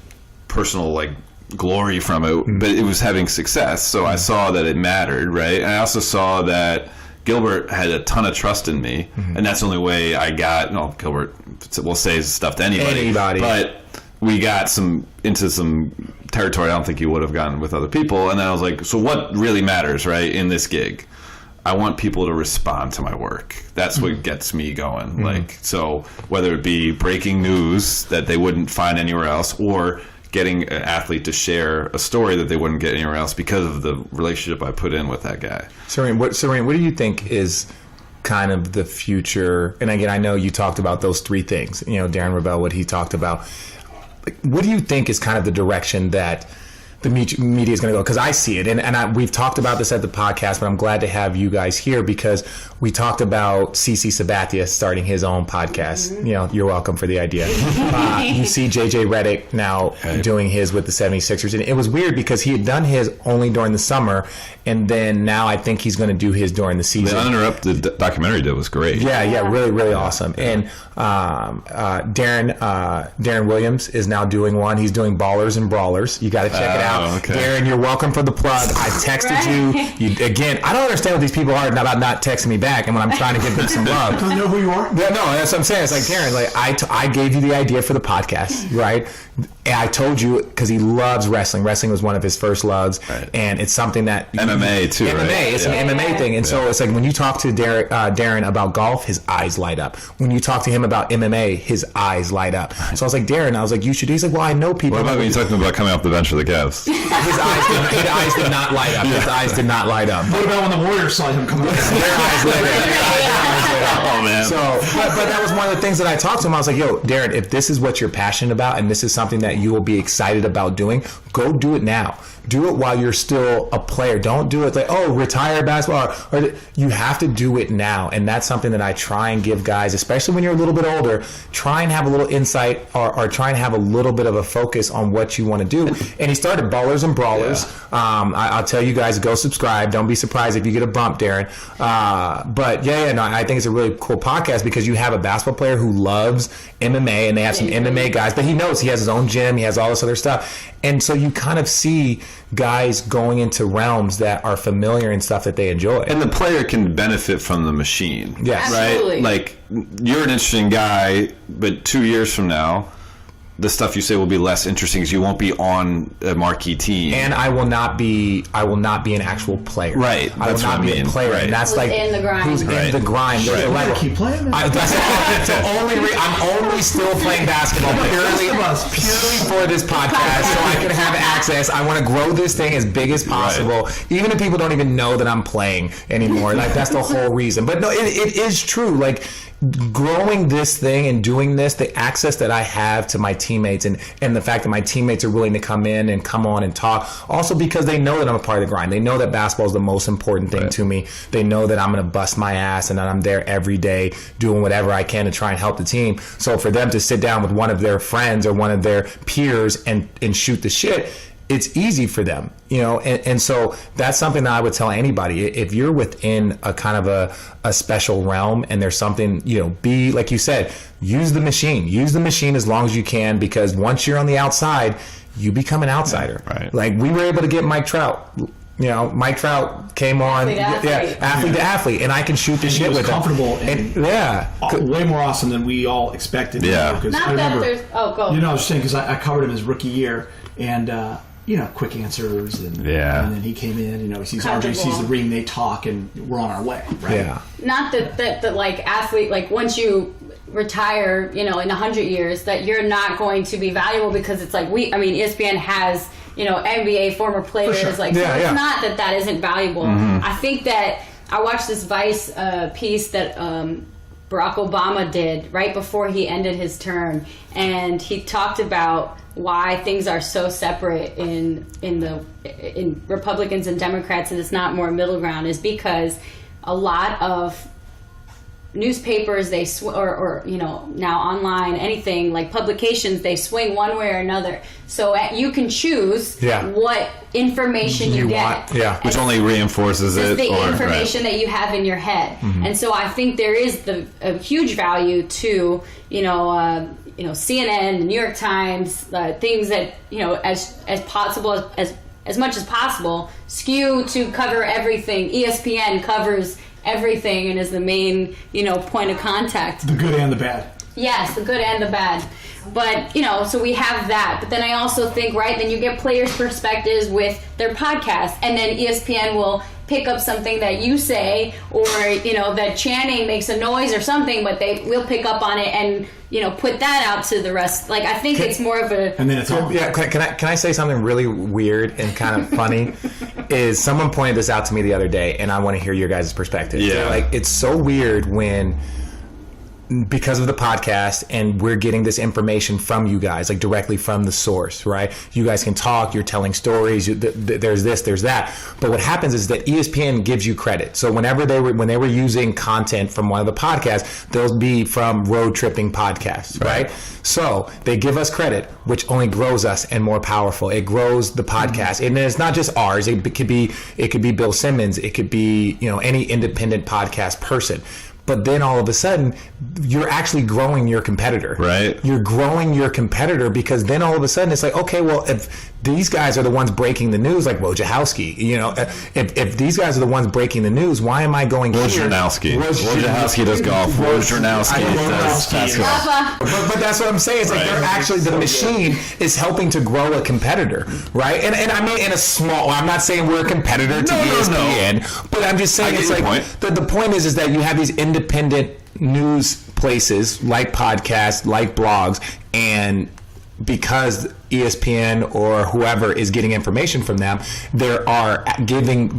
personal like glory from it, but it was having success. So I saw that it mattered, right? And I also saw that Gilbert had a ton of trust in me, and that's the only way I got. No, Gilbert will say stuff to anybody, but we got into some territory I don't think he would have gotten with other people. And then I was like, so what really matters, right, in this gig? I want people to respond to my work. That's what gets me going. Like, so whether it be breaking news that they wouldn't find anywhere else, or getting an athlete to share a story that they wouldn't get anywhere else because of the relationship I put in with that guy. Sarina, what do you think is kind of the future? And again, I know you talked about those 3 things. Darren Ravel, what he talked about. What do you think is kind of the direction that the media is going to go, because I see it, and we've talked about this at the podcast, but I'm glad to have you guys here because we talked about CC Sabathia starting his own podcast. You know, you're welcome for the idea. You see JJ Redick now doing his with the 76ers, and it was weird because he had done his only during the summer, and then now I think he's going to do his during the season. The uninterrupted documentary did was great. Yeah, really, really awesome. And Darren Williams is now doing one. He's doing Ballers and Brawlers. You got to check it out. Okay. Darren, you're welcome for the plug. I texted you. Again, I don't understand what these people are about not texting me back, and when I'm trying to give them some love. Doesn't know who you are? Yeah, no, that's what I'm saying. It's like, Darren, like I gave you the idea for the podcast, right? And I told you because he loves wrestling. Wrestling was one of his first loves, and it's something that MMA too. MMA, right? it's an MMA thing, and so it's like when you talk to Darren about golf, his eyes light up. When you talk to him about MMA, his eyes light up. So I was like, Darren, I was like, you should. He's like, well, I know people. What about when you talking about coming off the bench for the Cavs? His eyes did not light up. His eyes did not light up. What about when the Warriors saw him come out? Their eyes lit up. Oh man. So, but that was one of the things that I talked to him. I was like, yo, Darren, if this is what you're passionate about and this is something that you will be excited about doing, go do it now. Do it while you're still a player. Don't do it like, oh, retire basketball. Or you have to do it now. And that's something that I try and give guys, especially when you're a little bit older, try and have a little insight or try and have a little bit of a focus on what you want to do. And he started Ballers and Brawlers. Yeah. I'll tell you guys, go subscribe. Don't be surprised if you get a bump, Darren. But no, I think it's a really cool podcast because you have a basketball player who loves MMA and they have some MMA guys, but he knows he has his own gym, he has all this other stuff. And so you kind of see guys going into realms that are familiar and stuff that they enjoy. And the player can benefit from the machine. Yes. Absolutely. Right? Like, you're an interesting guy, but 2 years from now, the stuff you say will be less interesting because you won't be on a marquee team. And I will not be an actual player. Right. I will not be a player. Right. And that's Who's like in the grind. who's in the grind. There's a level. Keep playing. I'm only still playing basketball purely for this podcast so I can have access. I want to grow this thing as big as possible, even if people don't even know that I'm playing anymore. Like, that's the whole reason. But no, it is true. Like, growing this thing and doing this, the access that I have to my teammates and the fact that my teammates are willing to come in and come on and talk, also because they know that I'm a part of the grind. They know that basketball is the most important thing to me. They know that I'm going to bust my ass and that I'm there every day doing whatever I can to try and help the team. So for them to sit down with one of their friends or one of their peers and shoot the shit, it's easy for them, you know, and so that's something that I would tell anybody. If you're within a kind of a special realm and there's something, you know, be, like you said, use the machine. Use the machine as long as you can, because once you're on the outside, you become an outsider. Right. Like, we were able to get Mike Trout. You know, Mike Trout came on, athlete to athlete, and I can shoot the shit with him. Comfortable and way more awesome than we all expected. Yeah. Because Not I remember, that there's. Oh, go. You know, I was saying because I covered him his rookie year, and you know, quick answers, and then he came in. You know, he sees RJ, sees the ring, they talk, and we're on our way. Right? Yeah. Not that like athlete, like once you retire, you know, in 100 years, that you're not going to be valuable because it's like ESPN has, you know, NBA former players, like so it's not that isn't valuable. I think that I watched this Vice piece that Barack Obama did right before he ended his term, and he talked about why things are so separate in Republicans and Democrats, and it's not more middle ground, is because a lot of newspapers or you know, now online, anything like publications, they swing one way or another, so you can choose what information you get which only reinforces the information that you have in your head. And so I think there is a huge value to CNN, the New York Times, things that, you know, as possible, as much as possible, skew to cover everything. ESPN covers everything and is the main, you know, point of contact. The good and the bad. Yes, the good and the bad. But, you know, so we have that. But then I also think, right, then you get players' perspectives with their podcast, and then ESPN will pick up something that you say, or, you know, that Channing makes a noise or something, but they will pick up on it and, you know, put that out to the rest. Like, I think it's more of a... And then it's on. Yeah, can I say something really weird and kind of funny? Is someone pointed this out to me the other day, and I want to hear your guys' perspective. Yeah. Like, it's so weird when because of the podcast, and we're getting this information from you guys, like directly from the source, right? You guys can talk, you're telling stories, there's this, there's that. But what happens is that ESPN gives you credit. So when they were using content from one of the podcasts, they'll be from Road Tripping podcasts, right? So they give us credit, which only grows us and more powerful. It grows the podcast. And it's not just ours. It could be Bill Simmons. It could be, any independent podcast person. But then all of a sudden, you're actually growing your competitor. Right. You're growing your competitor, because then all of a sudden it's like, okay, well, if these guys are the ones breaking the news, like Wojciechowski, if these guys are the ones breaking the news, why am I going here? Wojciechowski does golf. Wojciechowski does basketball. But that's what I'm saying. It's like they're actually, the machine is helping to grow a competitor, right? And I mean, in a small, I'm not saying we're a competitor to ESPN, but I'm just saying it's like, the point is that you have these independent news places like podcasts, like blogs, and because ESPN or whoever is getting information from them, they are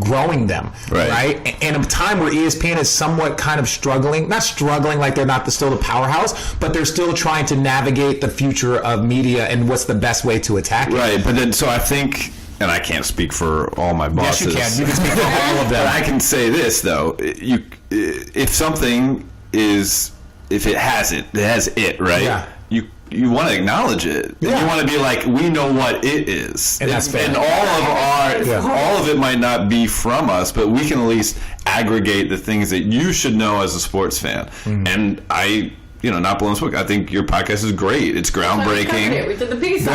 growing them, right? In a time where ESPN is somewhat kind of not struggling like they're still the powerhouse, but they're still trying to navigate the future of media and what's the best way to attack it. Right, but then, so I think, and I can't speak for all my bosses. Yes, you can. You can speak for all of them. But I can say this, though. If something is, if it has it, right? Yeah. You want to acknowledge it. Yeah. You want to be like, we know what it is. And that's fair. And all of it might not be from us, but we can at least aggregate the things that you should know as a sports fan. Mm-hmm. And I, not blowing smoke, I think your podcast is great. It's groundbreaking. We did the piece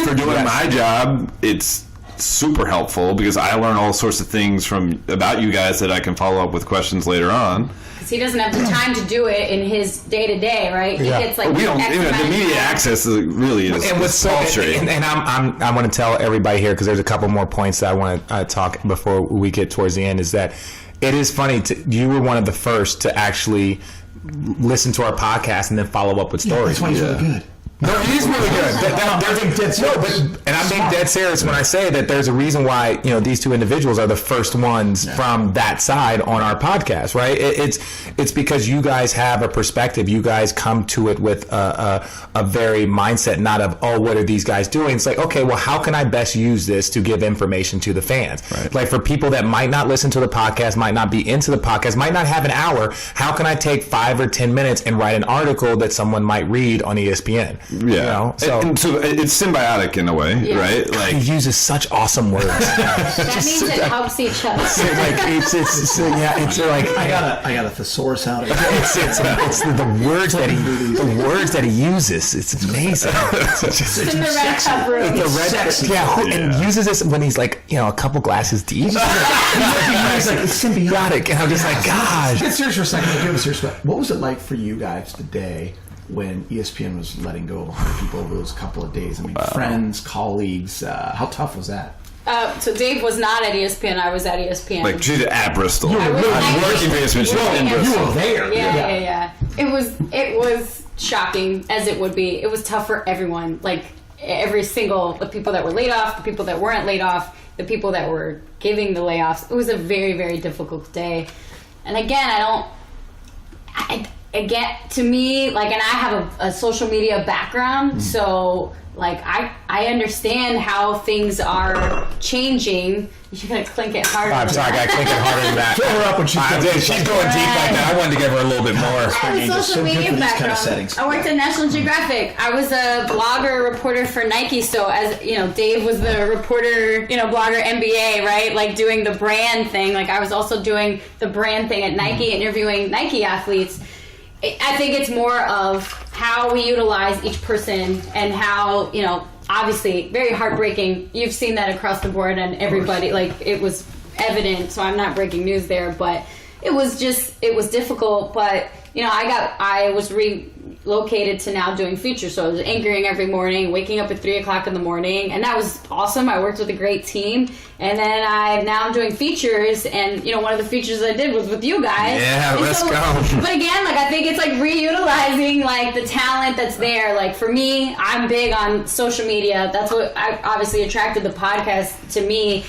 for doing my job, it's super helpful, because I learn all sorts of things about you guys that I can follow up with questions later on. He doesn't have the time to do it in his day-to-day, right? Yeah. He gets like the media access really is. And what's so frustrating. And I want to tell everybody here, because there's a couple more points that I want to talk before we get towards the end, is that it is funny. You were one of the first to actually listen to our podcast and then follow up with stories. That's why he's really good. No, he's really good. And I'm being dead serious when I say that there's a reason why these two individuals are the first ones from that side on our podcast, right? It's because you guys have a perspective. You guys come to it with a very mindset, not of, oh, what are these guys doing? It's like, okay, well, how can I best use this to give information to the fans? Right. Like, for people that might not listen to the podcast, might not be into the podcast, might not have an hour, how can I take 5 or 10 minutes and write an article that someone might read on ESPN? Yeah, so it's symbiotic in a way, right? Like, he uses such awesome words. That means it helps each other. It's like I got a thesaurus out. It's the words that he uses. It's amazing. It's in the red cup room. And uses this when he's like a couple glasses deep. He's like symbiotic, and I'm just like, gosh. Get serious for a second. Give us serious. What was it like for you guys today when ESPN was letting go of 100 people over those couple of days? I mean, friends, colleagues, how tough was that? So Dave was not at ESPN. I was at ESPN. Like, she's at Bristol. I was working for ESPN. She's in Bristol. You were there. Yeah. It was shocking, as it would be. It was tough for everyone. Like, the people that were laid off, the people that weren't laid off, the people that were giving the layoffs. It was a very, very difficult day. And again, to me, like, and I have a social media background, so, like, I understand how things are changing. You're going to clink it harder. I'm sorry, I got to clink it harder than that. Fill her up when she's going deep like that. I wanted to give her a little bit more. I have a social media background. I worked at National Geographic. I was a blogger, reporter for Nike. So, as Dave was the reporter, blogger, NBA, right? Like, doing the brand thing. Like, I was also doing the brand thing at Nike, interviewing Nike athletes. I think it's more of how we utilize each person and how, obviously very heartbreaking. You've seen that across the board, and everybody, like, it was evident, so I'm not breaking news there, but it was difficult. But I was relocated to now doing features, so I was anchoring every morning, waking up at 3:00 in the morning, and that was awesome. I worked with a great team, and then I'm doing features, and one of the features I did was with you guys. Yeah, let's go. But again, like, I think it's like reutilizing, like, the talent that's there. Like, for me, I'm big on social media. That's what obviously attracted the podcast to me.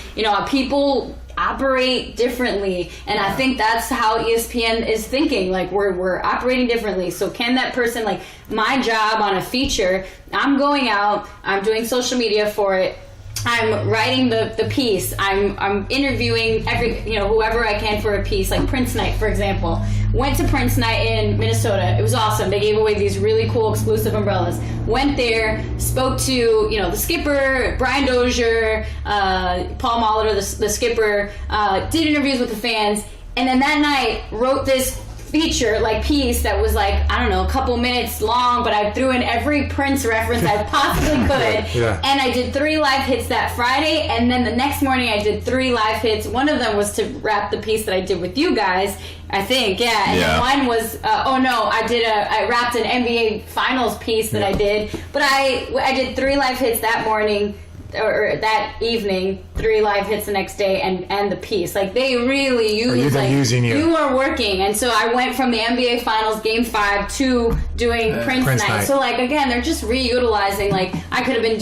People operate differently. And I think that's how ESPN is thinking. Like, we're operating differently. So can that person, like, my job on a feature, I'm going out, I'm doing social media for it, I'm writing the piece, I'm interviewing whoever I can for a piece, like Prince Night, for example. Went to Prince Night in Minnesota. It was awesome. They gave away these really cool exclusive umbrellas. Went there, spoke to the skipper, Brian Dozier, Paul Molitor, the skipper, did interviews with the fans, and then that night wrote this feature piece that was a couple minutes long, but I threw in every Prince reference I possibly could. Yeah. And I did 3 live hits that Friday, and then the next morning I did 3 live hits. One of them was to wrap the piece that I did with you guys, I think, yeah. And then one was I wrapped an NBA Finals piece that I did, but I did 3 live hits that morning or that evening, 3 live hits the next day, and the piece. They really use using you. You are working, and so I went from the NBA Finals Game 5 to doing Prince Night. So again, they're just reutilizing. I could have been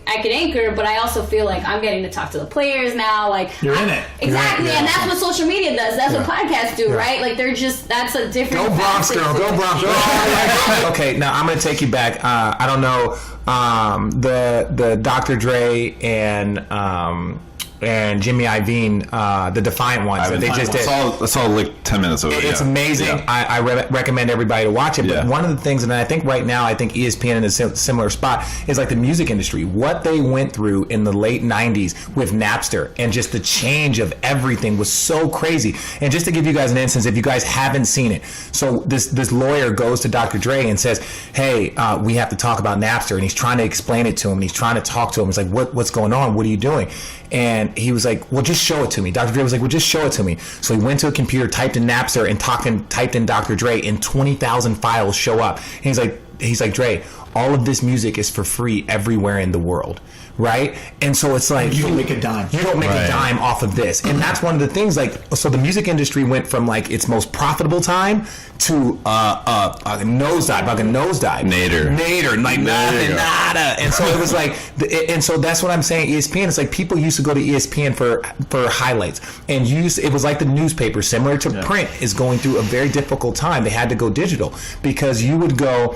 I could anchor, but I also feel like I'm getting to talk to the players now. You're in it. Exactly, and that's what social media does. That's what podcasts do, right? That's a different. Go Bronx, girl. Go Bronx. Okay, now I'm going to take you back. I don't know the Dr. Dre and Jimmy Iovine, the Defiant ones that they just did. I saw 10 minutes of it. It's amazing. Yeah. I recommend everybody to watch it. But one of the things, and I think right now, ESPN in a similar spot is the music industry. What they went through in the late 90s with Napster and just the change of everything was so crazy. And just to give you guys an instance, if you guys haven't seen it, so this lawyer goes to Dr. Dre and says, hey, we have to talk about Napster. And he's trying to explain it to him, and he's trying to talk to him. He's like, what's going on? What are you doing? And he was like, well, just show it to me. Dr. Dre was like, well, just show it to me. So he went to a computer, typed in Napster, and typed in Dr. Dre, and 20,000 files show up. And he's like, Dre, all of this music is for free everywhere in the world, right? And so it's like... You don't make a dime. You don't make a dime off of this. And that's one of the things, so the music industry went from, its most profitable time to a nosedive. Nader. Nada. And so it was and so that's what I'm saying, ESPN. It's people used to go to ESPN for highlights. And it was like the newspaper, similar to print, is going through a very difficult time. They had to go digital because you would go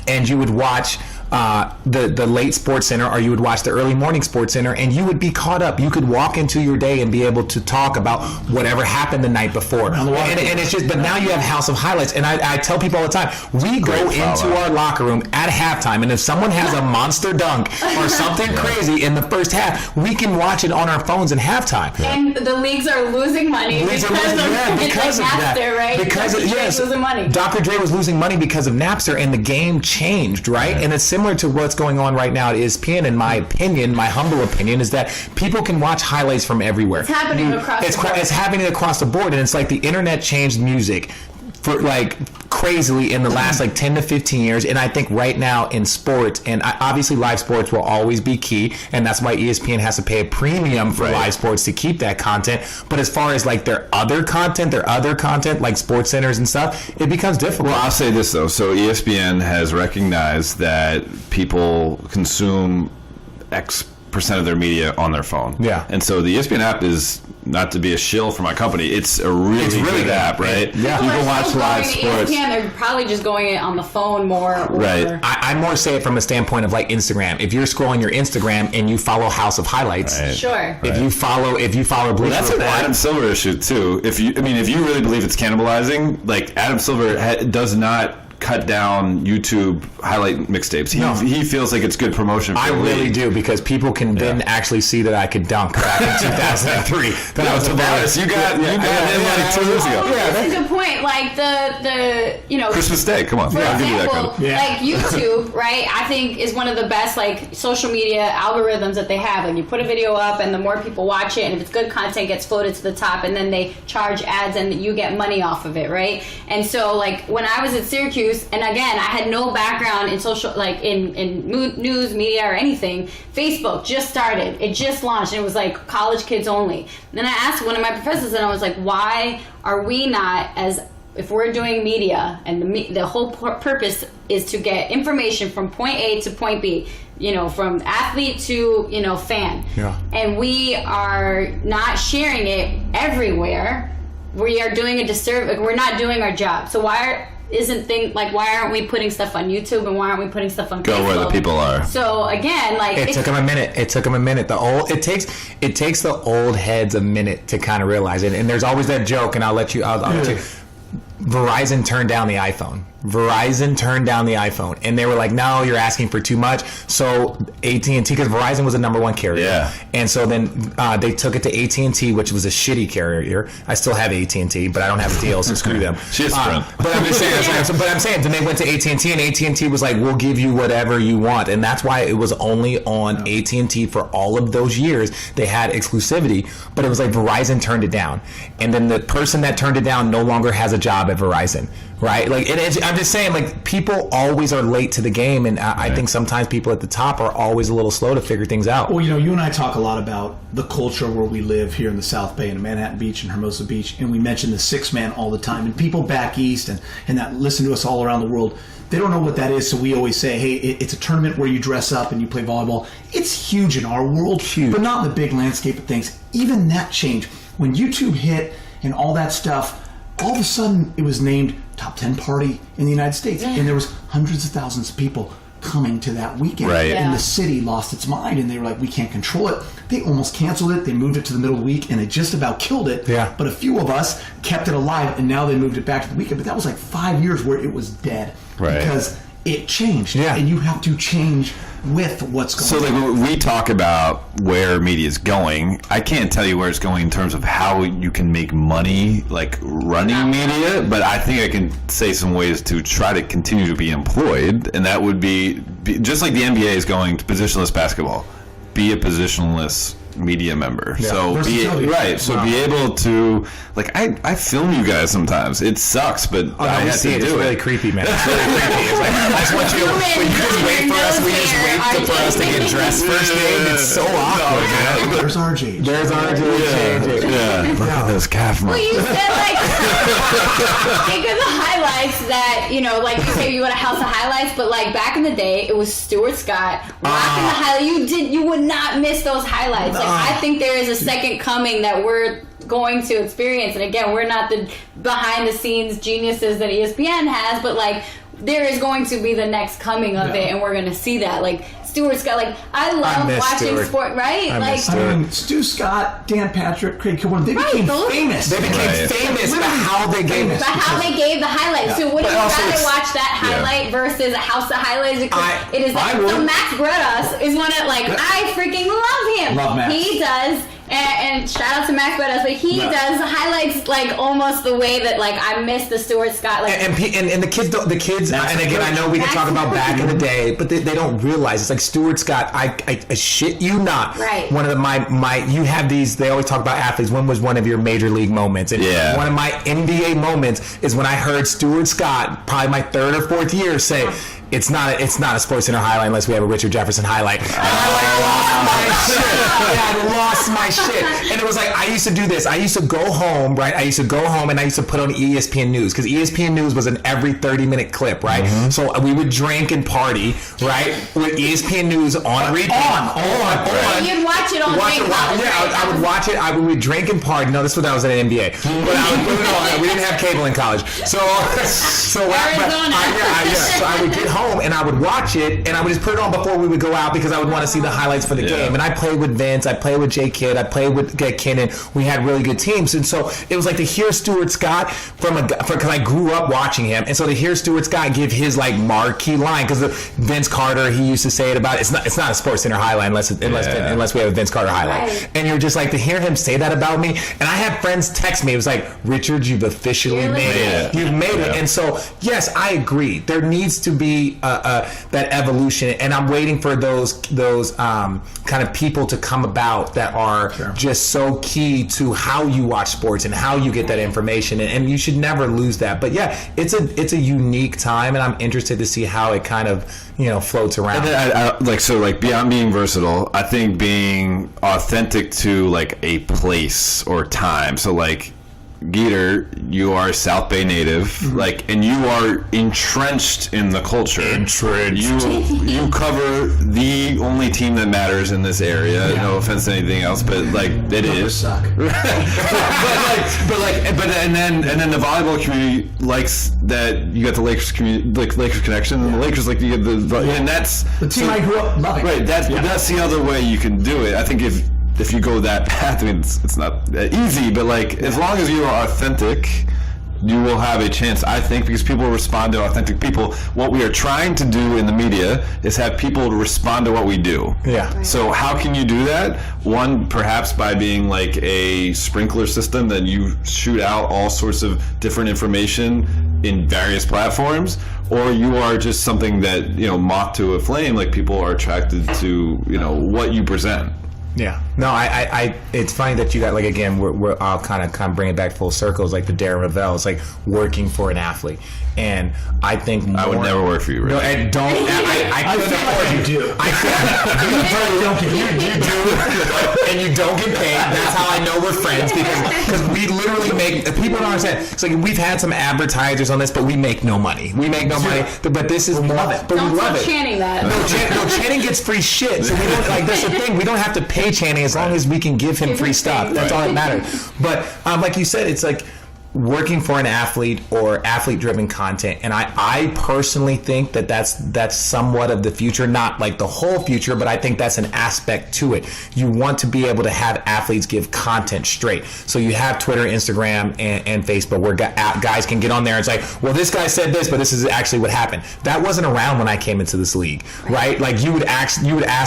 and you would watch the late Sports Center, or you would watch the early morning Sports Center, and you would be caught up. You could walk into your day and be able to talk about whatever happened the night before. And it's just, but now you have House of Highlights. And I tell people all the time, we go into our locker room at halftime, and if someone has a monster dunk or something crazy in the first half, we can watch it on our phones in halftime. And the leagues are losing money because of Napster, right? Because losing money. Dr. Dre was losing money because of Napster, and the game changed, right? And it's similar to what's going on right now at ESPN. In my opinion, my humble opinion, is that people can watch highlights from everywhere. It's happening across the board. It's happening across the board, and it's the internet changed music for crazily in the last 10 to 15 years. And I think right now in sports, and obviously live sports will always be key, and that's why ESPN has to pay a premium for live sports to keep that content. But as far as their other content like Sports Centers and stuff, it becomes difficult. Well, I'll say this though. So ESPN has recognized that people consume X% of their media on their phone. Yeah. And so the ESPN app is, not to be a shill for my company, it's a really good app, right? Yeah. You can watch live sports. ESPN, they're probably just going it on the phone more. Right. I more say it from a standpoint of Instagram. If you're scrolling your Instagram and you follow House of Highlights, sure. If you follow Bleacher that's Report, an Adam Silver issue too. If you really believe it's cannibalizing, Adam Silver does not cut down YouTube highlight mixtapes. He feels like it's good promotion for I really do, because people can then actually see that I could dunk back in 2003. That was hilarious. You got him 2 years ago. That's a good point. The Christmas Day. Come on, for I'll give you that example, credit. YouTube, right? I think is one of the best social media algorithms that they have. You put a video up, and the more people watch it, and if it's good content, it gets floated to the top, and then they charge ads, and you get money off of it, right? And so when I was at Syracuse, and again, I had no background in social, in news, media, or anything. Facebook just started. It just launched, and it was college kids only. And then I asked one of my professors, and I was like, why are we not, if we're doing media, and the whole purpose is to get information from point A to point B, from athlete to, fan. Yeah. And we are not sharing it everywhere. We are doing a disservice. We're not doing our job. So why aren't we putting stuff on YouTube, and why aren't we putting stuff on Facebook? Go where the people are. So again, it took them a minute. It takes the old heads a minute to kind of realize it. And there's always that joke, and I'll let you. Verizon turned down the iPhone. And they were like, no, you're asking for too much. So AT&T, because Verizon was the number one carrier. Yeah. And so then they took it to AT&T, which was a shitty carrier. I still have AT&T, but I don't have a deal, so screw them. Shit, Sprint. But I'm just saying, then they went to AT&T, and AT&T was like, we'll give you whatever you want. And that's why it was only on AT&T for all of those years. They had exclusivity, but it was like Verizon turned it down. And then the person that turned it down no longer has a job at Verizon. Right, like I'm just saying, like people always are late to the game, and I think sometimes people at the top are always a little slow to figure things out. Well, you and I talk a lot about the culture where we live here in the South Bay and Manhattan Beach and Hermosa Beach, and we mention the six man all the time. And people back east and that listen to us all around the world, they don't know what that is. So we always say, hey, it's a tournament where you dress up and you play volleyball. It's huge in our world, but not in the big landscape of things. Even that changed when YouTube hit and all that stuff. All of a sudden, it was named top 10 party in the United States. Yeah. And there was hundreds of thousands of people coming to that weekend. Right. And the city lost its mind, and they were like, we can't control it. They almost canceled it. They moved it to the middle of the week, and it just about killed it. Yeah. But a few of us kept it alive, and now they moved it back to the weekend. But that was like 5 years where it was dead. Right. Because it changed. Yeah. And you have to change with what's going So, on. like, when we talk about where media is going, I can't tell you where it's going in terms of how you can make money, like, running media, but I think I can say some ways to try to continue to be employed, and that would be just like the NBA is going to positionless basketball, be a positionless media member. Yeah. So be able to, like, I film you guys sometimes. It sucks, but I have to do It's really creepy, man. It's really creepy. It's like, I just want you to just wait for us. We just wait for us to get dressed first game. It's so awkward, man. There's RJ. There's RJ. Yeah. Look at those calf Well, muscles. you said think of the highlights that like you say you want a house of highlights, but like back in the day it was Stuart Scott rocking the highlight. You would not miss those highlights. Like I think there is a second coming that we're going to experience, and again, we're not the behind the scenes geniuses that ESPN has, but like there is going to be the next coming of it, and we're going to see that. Like Stuart Scott, like I love watching sport, right? Stu Scott, Dan Patrick, Craig Kilborn, they became famous. They became famous for how they gave it. But how they gave the highlights. So wouldn't you rather watch that highlight versus a house of highlights? Because it is like, so Max Bredas is one of, like, I freaking love him. Love Max. He does. And shout out to Max Bredas, but he does highlights like almost the way that like I miss the Stuart Scott. Like, and the kids don't. The kids, and again, I know we can talk about back in the day, but they don't realize it's like Stuart Scott. I shit you not. Right. One of my you have these. They always talk about athletes. When was one of your major league moments? And one of my NBA moments is when I heard Stuart Scott, probably my third or fourth year, say, It's not a SportsCenter highlight unless we have a Richard Jefferson highlight. And I lost my shit. And it was like, I used to do this. I used to go home, right? I used to go home and I used to put on ESPN News, because ESPN News was an every 30-minute clip, right? Mm-hmm. So we would drink and party, right? With ESPN News on repeat. On. You'd watch it on Drink College. Yeah, I would watch it. We would drink and party. No, this was when I was at the NBA. But we didn't have cable in college. So Arizona. So I would get home and I would watch it, and I would just put it on before we would go out, because I would want to see the highlights for the game. And I played with Vince, I played with Jay Kidd, I played with Kinnan. We had really good teams, and so it was like to hear Stuart Scott because I grew up watching him, and so to hear Stuart Scott give his like marquee line, because Vince Carter, he used to say it about it's not a SportsCenter highlight unless we have a Vince Carter highlight, right. And you're just like, to hear him say that about me. And I had friends text me, it was like, Richard, you've officially made it. You've made it. And so yes, I agree. There needs to be that evolution, and I'm waiting for those kind of people to come about that are just so key to how you watch sports and how you get that information, and you should never lose that. But yeah, it's a unique time, and I'm interested to see how it kind of floats around. And then beyond being versatile, I think being authentic to like a place or time. So like, Geeter, you are a South Bay native, like, and you are entrenched in the culture. You cover the only team that matters in this area. Yeah. No offense to anything else, but like it is. Suck. but then the volleyball community likes that you got the Lakers community, like Lakers connection, and the Lakers like you get and that's the team I grew up loving. Right. That's the other way you can do it. I think if you go that path, I mean, it's not easy, but like as long as you are authentic, you will have a chance, I think, because people respond to authentic people. What we are trying to do in the media is have people respond to what we do. Yeah. Right. So how can you do that? One, perhaps by being like a sprinkler system that you shoot out all sorts of different information in various platforms, or you are just something that, moth to a flame, like people are attracted to, what you present. Yeah. No, I it's funny that you got, like, again, I'll kind of bring it back full circle. It's like the Darren Ravel. It's like working for an athlete. And I think I would never work for you, Rick. No, and don't. I couldn't afford you. Do. You do. And you don't get paid. That's how I know we're friends, because we literally make, people don't understand. It's like we've had some advertisers on this, but we make no money. We make no money. But this is more. But don't we love it. Channing that. No, Channing gets free shit. So we don't, like, that's the thing. We don't have to pay Channing as long as we can give him free stuff. That's all that matters. But like you said, it's like working for an athlete or athlete-driven content, and I personally think that's somewhat of the future, not like the whole future, but I think that's an aspect to it. You want to be able to have athletes give content straight. So you have Twitter, Instagram, and Facebook where guys can get on there and say, well, this guy said this, but this is actually what happened. That wasn't around when I came into this league, right? Like you would ask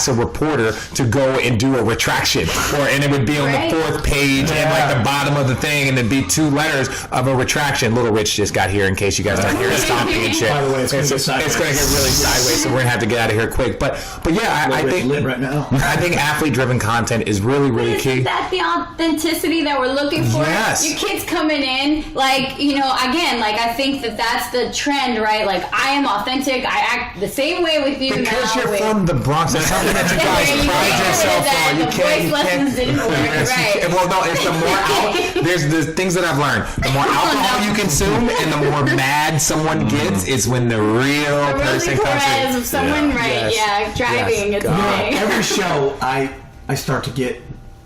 a reporter to go and do a retraction, and it would be on the fourth page and like the bottom of the thing, and it'd be 2 letters of a retraction. Little Rich just got here in case you guys don't hear his stomping and shit. By the way, it's going to get really sideways, so we're going to have to get out of here quick. But yeah, I think lit right now. I think athlete-driven content is really, really key. Is that the authenticity that we're looking for? Yes. Your kids coming in, like, again, like, I think that's the trend, right? Like, I am authentic. I act the same way with you because now. You're from the Bronx. That's something that you guys pride yourself on. You can't. Lessons didn't work, right? Well, no, it's the more out. There's the things that I've learned. The more alcohol you consume, and the more mad someone gets, is when the real person comes in. Of someone, driving. It's amazing. Every show, I start to get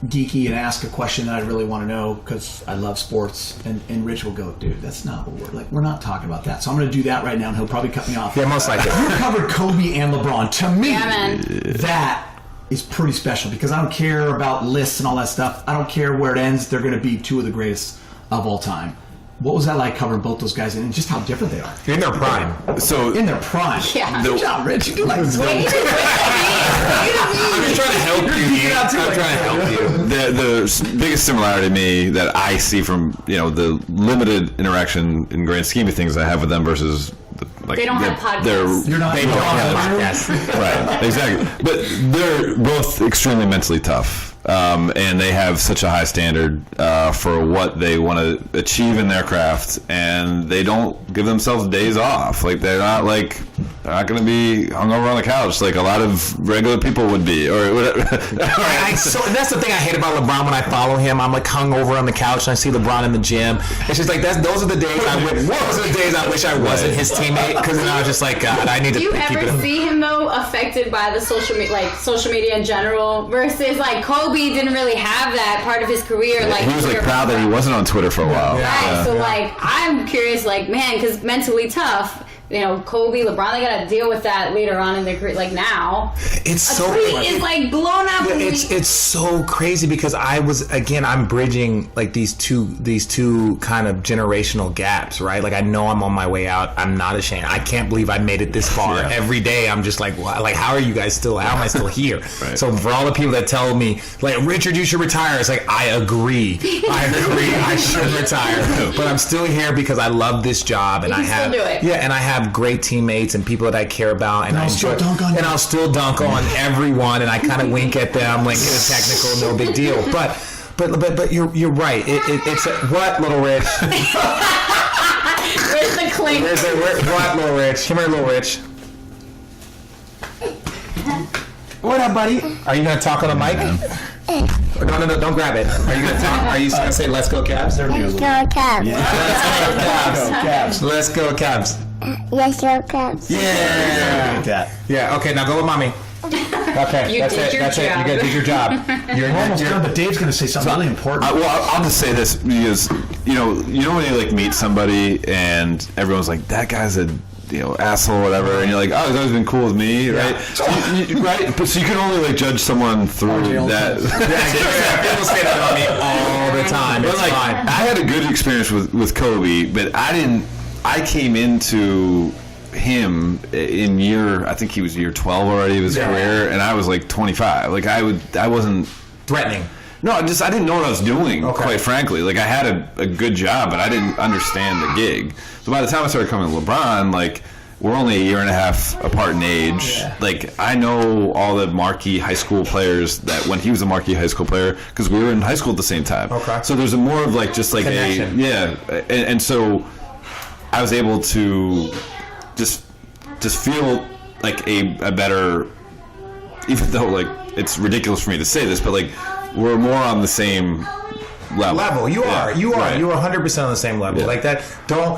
geeky and ask a question that I really want to know because I love sports, and Rich will go, dude, that's not what we're not talking about that. So I'm going to do that right now, and he'll probably cut me off. Yeah, most likely. You covered Kobe and LeBron. To me, man. that is pretty special because I don't care about lists and all that stuff. I don't care where it ends. They're going to be 2 of the greatest of all time. What was that like covering both those guys and just how different they are? In their prime. So in their prime. Yeah. Good job, Rich. You do like this. I'm just trying to help you. I'm trying to help you. The biggest similarity to me that I see from the limited interaction in grand scheme of things I have with them versus they don't have podcasts. They don't have podcasts. Right, exactly. But they're both extremely mentally tough. And they have such a high standard for what they want to achieve in their craft, and they don't give themselves days off. Like they're not going to be hungover on the couch like a lot of regular people would be, or whatever. So that's the thing I hate about LeBron. When I follow him, I'm like hungover on the couch, and I see LeBron in the gym. It's just like those are the days I wish I wasn't his teammate, because then I was just like, God, I need to. Do you keep it. ever see him though affected by the social media in general versus like Kobe didn't really have that part of his career. Like he was like proud that he wasn't on Twitter for a while. Right. So like I'm curious, like man, because mentally tough. Kobe, LeBron, they got to deal with that later on in their career. Like now, it's so tweet is like blown up. Yeah, it's so crazy because I'm bridging like these two kind of generational gaps, right? Like I know I'm on my way out. I'm not ashamed. I can't believe I made it this far. Yeah. Every day I'm just like, wow, like how are you guys still? How am I still here? Right. So for all the people that tell me like Richard, you should retire, it's like I agree. I should retire, but I'm still here because I love this job and I have still do it. Yeah, and I have great teammates and people that I care about, and I'll still dunk on everyone, and I kind of wink at them like it's technical, no big deal. But you're right. It's what, Little Rich? Where's the clink? What, Little Rich? Come here, Little Rich. What up, buddy? Are you gonna talk on the mic? No, don't grab it. Are you gonna talk? Are you gonna say "Let's go Cavs"? Let's go Cavs. Let's go Cavs. Let's go Cavs. Yeah. Yeah. Okay, now go with mommy. Okay, You that's did it. your That's it. job. You did your job. You're Almost done, but Dave's going to say something really important. I'll just say this because you know when you like meet somebody and everyone's like that guy's a asshole or whatever, and you're like, oh, he's always been cool with me, right? Right. But so you can only like judge someone through that. People say that on me all the time. But It's like, fine. I had a good experience with Kobe, but I came into him in I think he was year 12 already of his career, and I was like 25. Like I wasn't Threatening. No, I didn't know what I was doing, quite frankly. Like, I had a good job, but I didn't understand the gig. So by the time I started coming to LeBron, like, we're only a year and a half apart in age. Yeah. Like, I know all the marquee high school players that when he was a marquee high school player, because we were in high school at the same time. Okay. So there's a more of, like, just like connection. And so I was able to just feel like a better, even though, like, it's ridiculous for me to say this, but, like, we're more on the same level. You are. Right. You're 100% on the same level. Yeah. Like that. Don't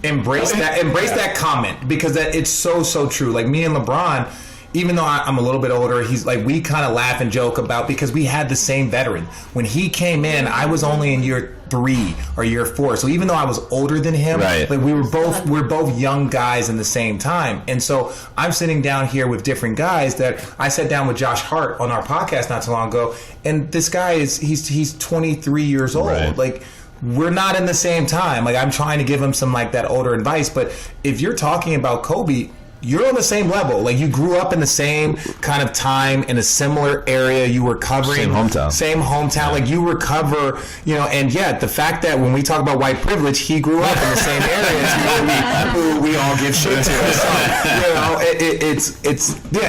embrace that. Embrace that comment because it's so true. Like me and LeBron, even though I'm a little bit older, he's like we kind of laugh and joke about because we had the same veteran. When he came in, I was only in year 3 or year 4. So even though I was older than him, right. like we're both young guys in the same time. And so I'm sitting down here with different guys that I sat down with Josh Hart on our podcast not too long ago, and this guy he's 23 years old. Right. Like we're not in the same time. Like I'm trying to give him some like that older advice, but if you're talking about Kobe, you're on the same level. Like you grew up in the same kind of time in a similar area. You were covering same hometown. Like you recover, and the fact that when we talk about white privilege, he grew up in the same areas who we all give shit to. So,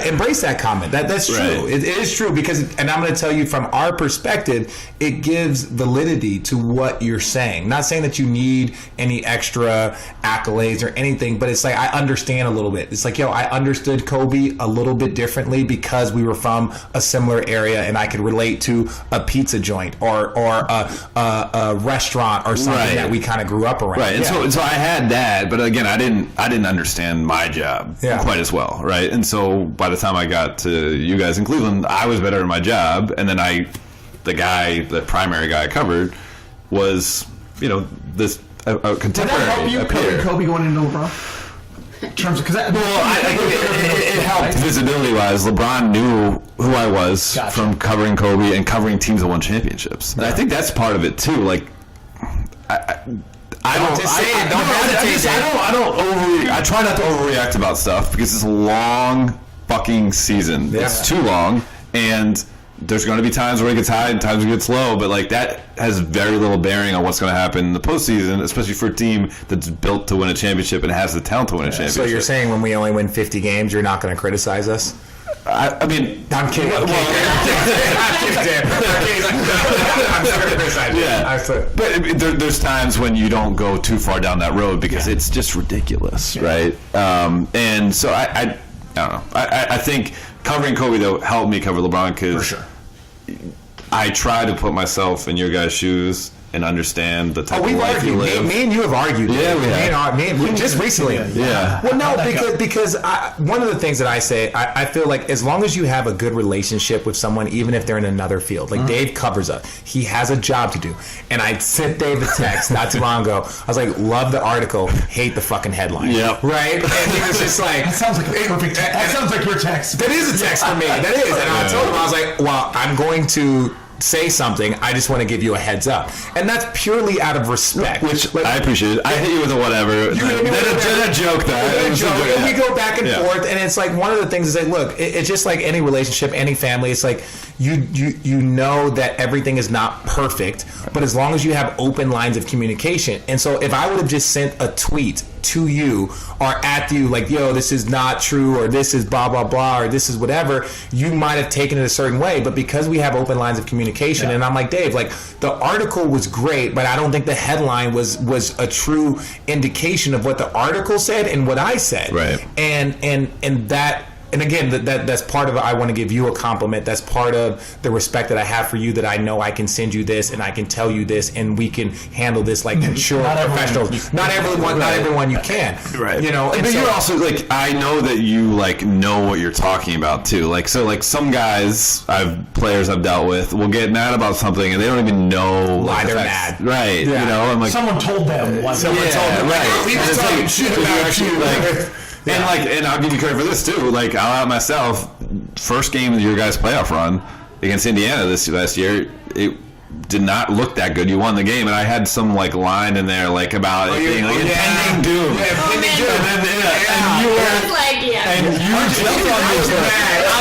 embrace that comment. That's true. Right. It is true because, and I'm going to tell you from our perspective, it gives validity to what you're saying. Not saying that you need any extra accolades or anything, but it's like I understand a little bit. It's like, I understood Kobe a little bit differently because we were from a similar area and I could relate to a pizza joint or a restaurant or something that we kind of grew up around. Right. And so I had that, but again, I didn't understand my job quite as well. Right. And so by the time I got to you guys in Cleveland, I was better at my job. And then the primary guy I covered was, this a contemporary. Did that help you, Kobe going into LeBron? In terms of, I think it helped visibility-wise. LeBron knew who I was from covering Kobe and covering teams that won championships. And I think that's part of it too. Like, I try not to overreact about stuff because it's a long fucking season. Yeah. It's too long, and there's going to be times where it gets high and times where it gets low, but like that has very little bearing on what's going to happen in the postseason, especially for a team that's built to win a championship and has the talent to win a championship. So you're saying when we only win 50 games, you're not going to criticize us? I mean, I'm kidding. I'm kidding. But there's times when you don't go too far down that road because it's just ridiculous, right? And so I don't know. I think covering Kobe though helped me cover LeBron because I try to put myself in your guys' shoes and understand the type of life you live. Me and you have argued. Yeah, we have. Just recently. Yeah. Well, no, because one of the things that I say, I feel like as long as you have a good relationship with someone, even if they're in another field, like Dave covers us, he has a job to do. And I sent Dave a text not too long ago. I was like, love the article, hate the fucking headline. Yep. Right? And he was just like... That sounds like a perfect text. That sounds like your text. That is a text for me. That is. And I told him, I was like, well, I'm going to say something, I just want to give you a heads up. And that's purely out of respect. Which I appreciate it. I hit you with a whatever. You hit me with a joke, though. And we go back and forth, and it's like one of the things is like, look, it's just like any relationship, any family, it's like you know that everything is not perfect, but as long as you have open lines of communication. And so if I would have just sent a tweet to you or at you like, yo, this is not true, or this is blah blah blah, or this is whatever, you might have taken it a certain way. But because we have open lines of communication, and I'm like, Dave, like the article was great, but I don't think the headline was a true indication of what the article said and what I said. Right. And that and again, that's part of, I want to give you a compliment. That's part of the respect that I have for you, that I know I can send you this and I can tell you this and we can handle this like mature professionals. Not everyone you can. Right. You know, but you're also like, I know that you like know what you're talking about too. Like, so like some guys, players I've dealt with will get mad about something and they don't even know why they're mad. Right. Yeah. You know, I'm like, someone told them. Someone told them. Right. We were talking shit about you. And I'll give you credit for this too. Like, I'll out myself. First game of your guys' playoff run against Indiana this last year, it did not look that good. You won the game, and I had some like line in there like about it being like impending doom. Impending doom. And you were like, and you were jumped on me. I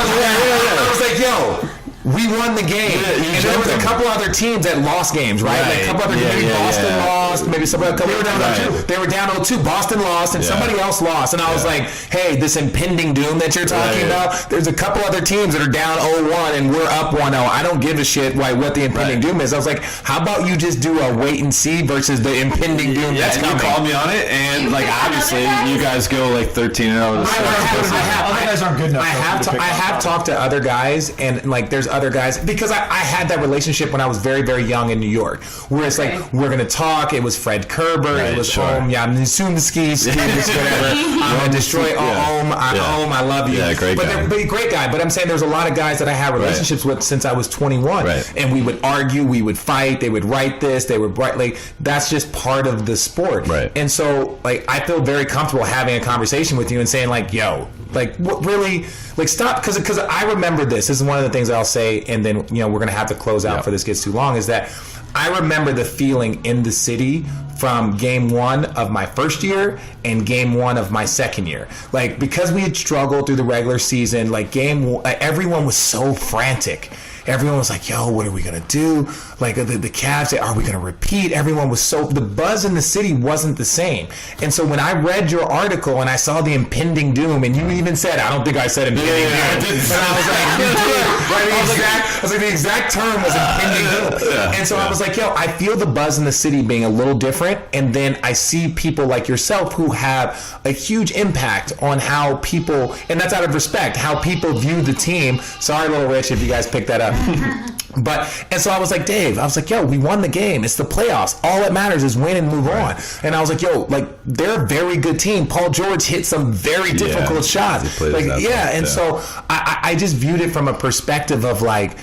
was like, yo. We won the game, and there was a couple other teams that lost games, right? Like a couple other teams, Boston lost, maybe they were down 0-2. They were down 0-2. Boston lost, and somebody else lost. And I was like, hey, this impending doom that you're talking about, there's a couple other teams that are down 0-1, and we're up 1-0. I don't give a shit what the impending doom is. I was like, how about you just do a wait and see versus the impending doom that's coming? You called me on it, and like obviously you guys go like 13-0. Other guys aren't good enough. I have talked to other guys, and like there's other guys, because I had that relationship when I was very, very young in New York, where it's like, we're going to talk. It was Fred Kerber. It was Om Yamnisunski, whatever. I'm going to destroy Om. Om, I love you. Yeah, great guy. But great guy. But I'm saying there's a lot of guys that I had relationships with since I was 21. Right. And we would argue, we would fight, they would write this, they would write, like, that's just part of the sport. Right. And so, like, I feel very comfortable having a conversation with you and saying, like, yo, like, what really, like, stop, because I remember this is one of the things I'll say, and then, you know, we're going to have to close out for this gets too long, is that I remember the feeling in the city from game one of my first year and game one of my second year. Like, because we had struggled through the regular season, like, everyone was so frantic. Everyone was like, yo, what are we going to do? Like, the Cavs, are we going to repeat? Everyone was the buzz in the city wasn't the same. And so when I read your article and I saw the impending doom, and you even said, I don't think I said impending doom. And I was like, you did. I was like, the exact term was impending doom. And so I was like, yo, I feel the buzz in the city being a little different. And then I see people like yourself who have a huge impact on how people, and that's out of respect, how people view the team. Sorry, Little Rich, if you guys picked that up. And so I was like, Dave, I was like, yo, we won the game. It's the playoffs. All that matters is win and move on. And I was like, yo, like, they're a very good team. Paul George hit some very difficult shots. Like, and so I just viewed it from a perspective of like,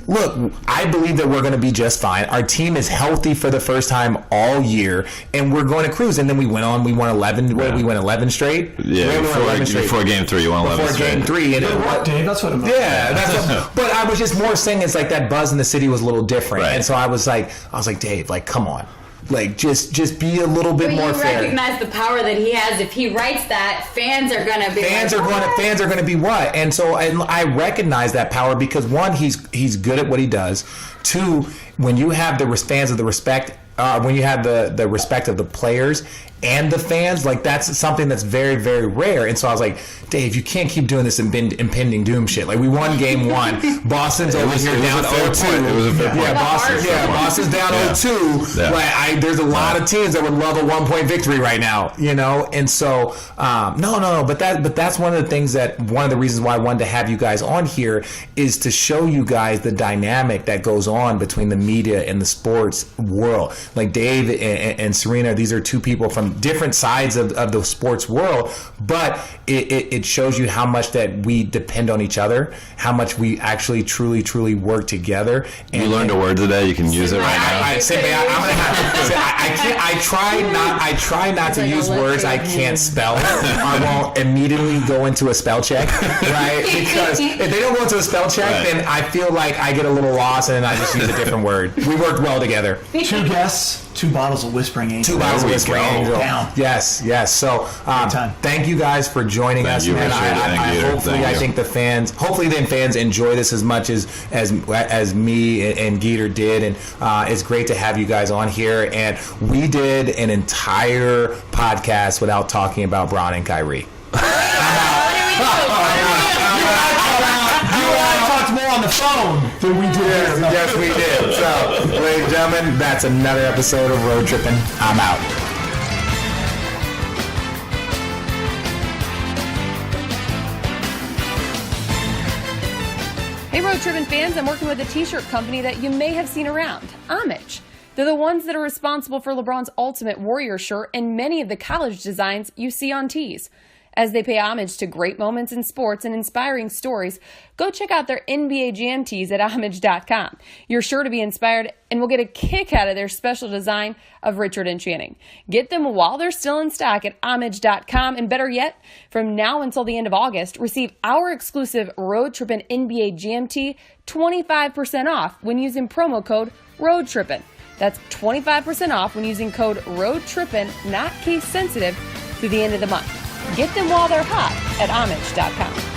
look, I believe that we're going to be just fine. Our team is healthy for the first time all year, and we're going to cruise. And then we went on. We won 11. We went 11 straight. Yeah, before game 3, you won 11 before straight. Game 3, and what, Dave? That's what I'm. Yeah, that's what. But I was just more saying it's like that buzz in the city was a little different, and so I was like, Dave, like, come on. Like, just be a little bit more fair. You recognize the power that he has. If he writes that, fans are going to be fans are going to be what? And so I recognize that power because, one, he's good at what he does. Two, when you have the fans of the respect, when you have the respect of the players and the fans, like, that's something that's very, very rare. And so I was like, Dave, you can't keep doing this impending doom shit. Like, we won game 1. Boston's over here down 0-2. It was a fair point. Boston's down 0-2. Yeah. Like, there's a lot of teams that would love a 1-point victory right now, you know? And so, no. But that's one of the things one of the reasons why I wanted to have you guys on here is to show you guys the dynamic that goes on between the media and the sports world. Like, Dave and Sarina, these are two people from different sides of the sports world, but it shows you how much that we depend on each other, how much we actually truly work together. And you learned a word today. You can use it right now. I try not to use words I can't spell. I won't immediately go into a spell check, right? Because if they don't go into a spell check, then I feel like I get a little lost and then I just use a different word. We worked well together. 2 guests, 2 bottles of Whispering Angel. 2 bottles of Whispering Angel. Down. Yes. So thank you guys for joining us, man. I think the fans enjoy this as much as me and Geeter did, and it's great to have you guys on here. And we did an entire podcast without talking about Bron and Kyrie. More on the phone than we did. Yes, we did. So, ladies and gentlemen, that's another episode of Road Trippin'. I'm out. Hey, Road Trippin' fans, I'm working with a t-shirt company that you may have seen around, Homage. They're the ones that are responsible for LeBron's Ultimate Warrior shirt and many of the college designs you see on tees. As they pay homage to great moments in sports and inspiring stories, go check out their NBA Jam tees at homage.com. You're sure to be inspired and will get a kick out of their special design of Richard and Channing. Get them while they're still in stock at homage.com, and better yet, from now until the end of August, receive our exclusive Road Trippin' NBA Jam tee 25% off when using promo code ROADTRIPPIN. That's 25% off when using code ROADTRIPPIN, not case sensitive, through the end of the month. Get them while they're hot at homage.com.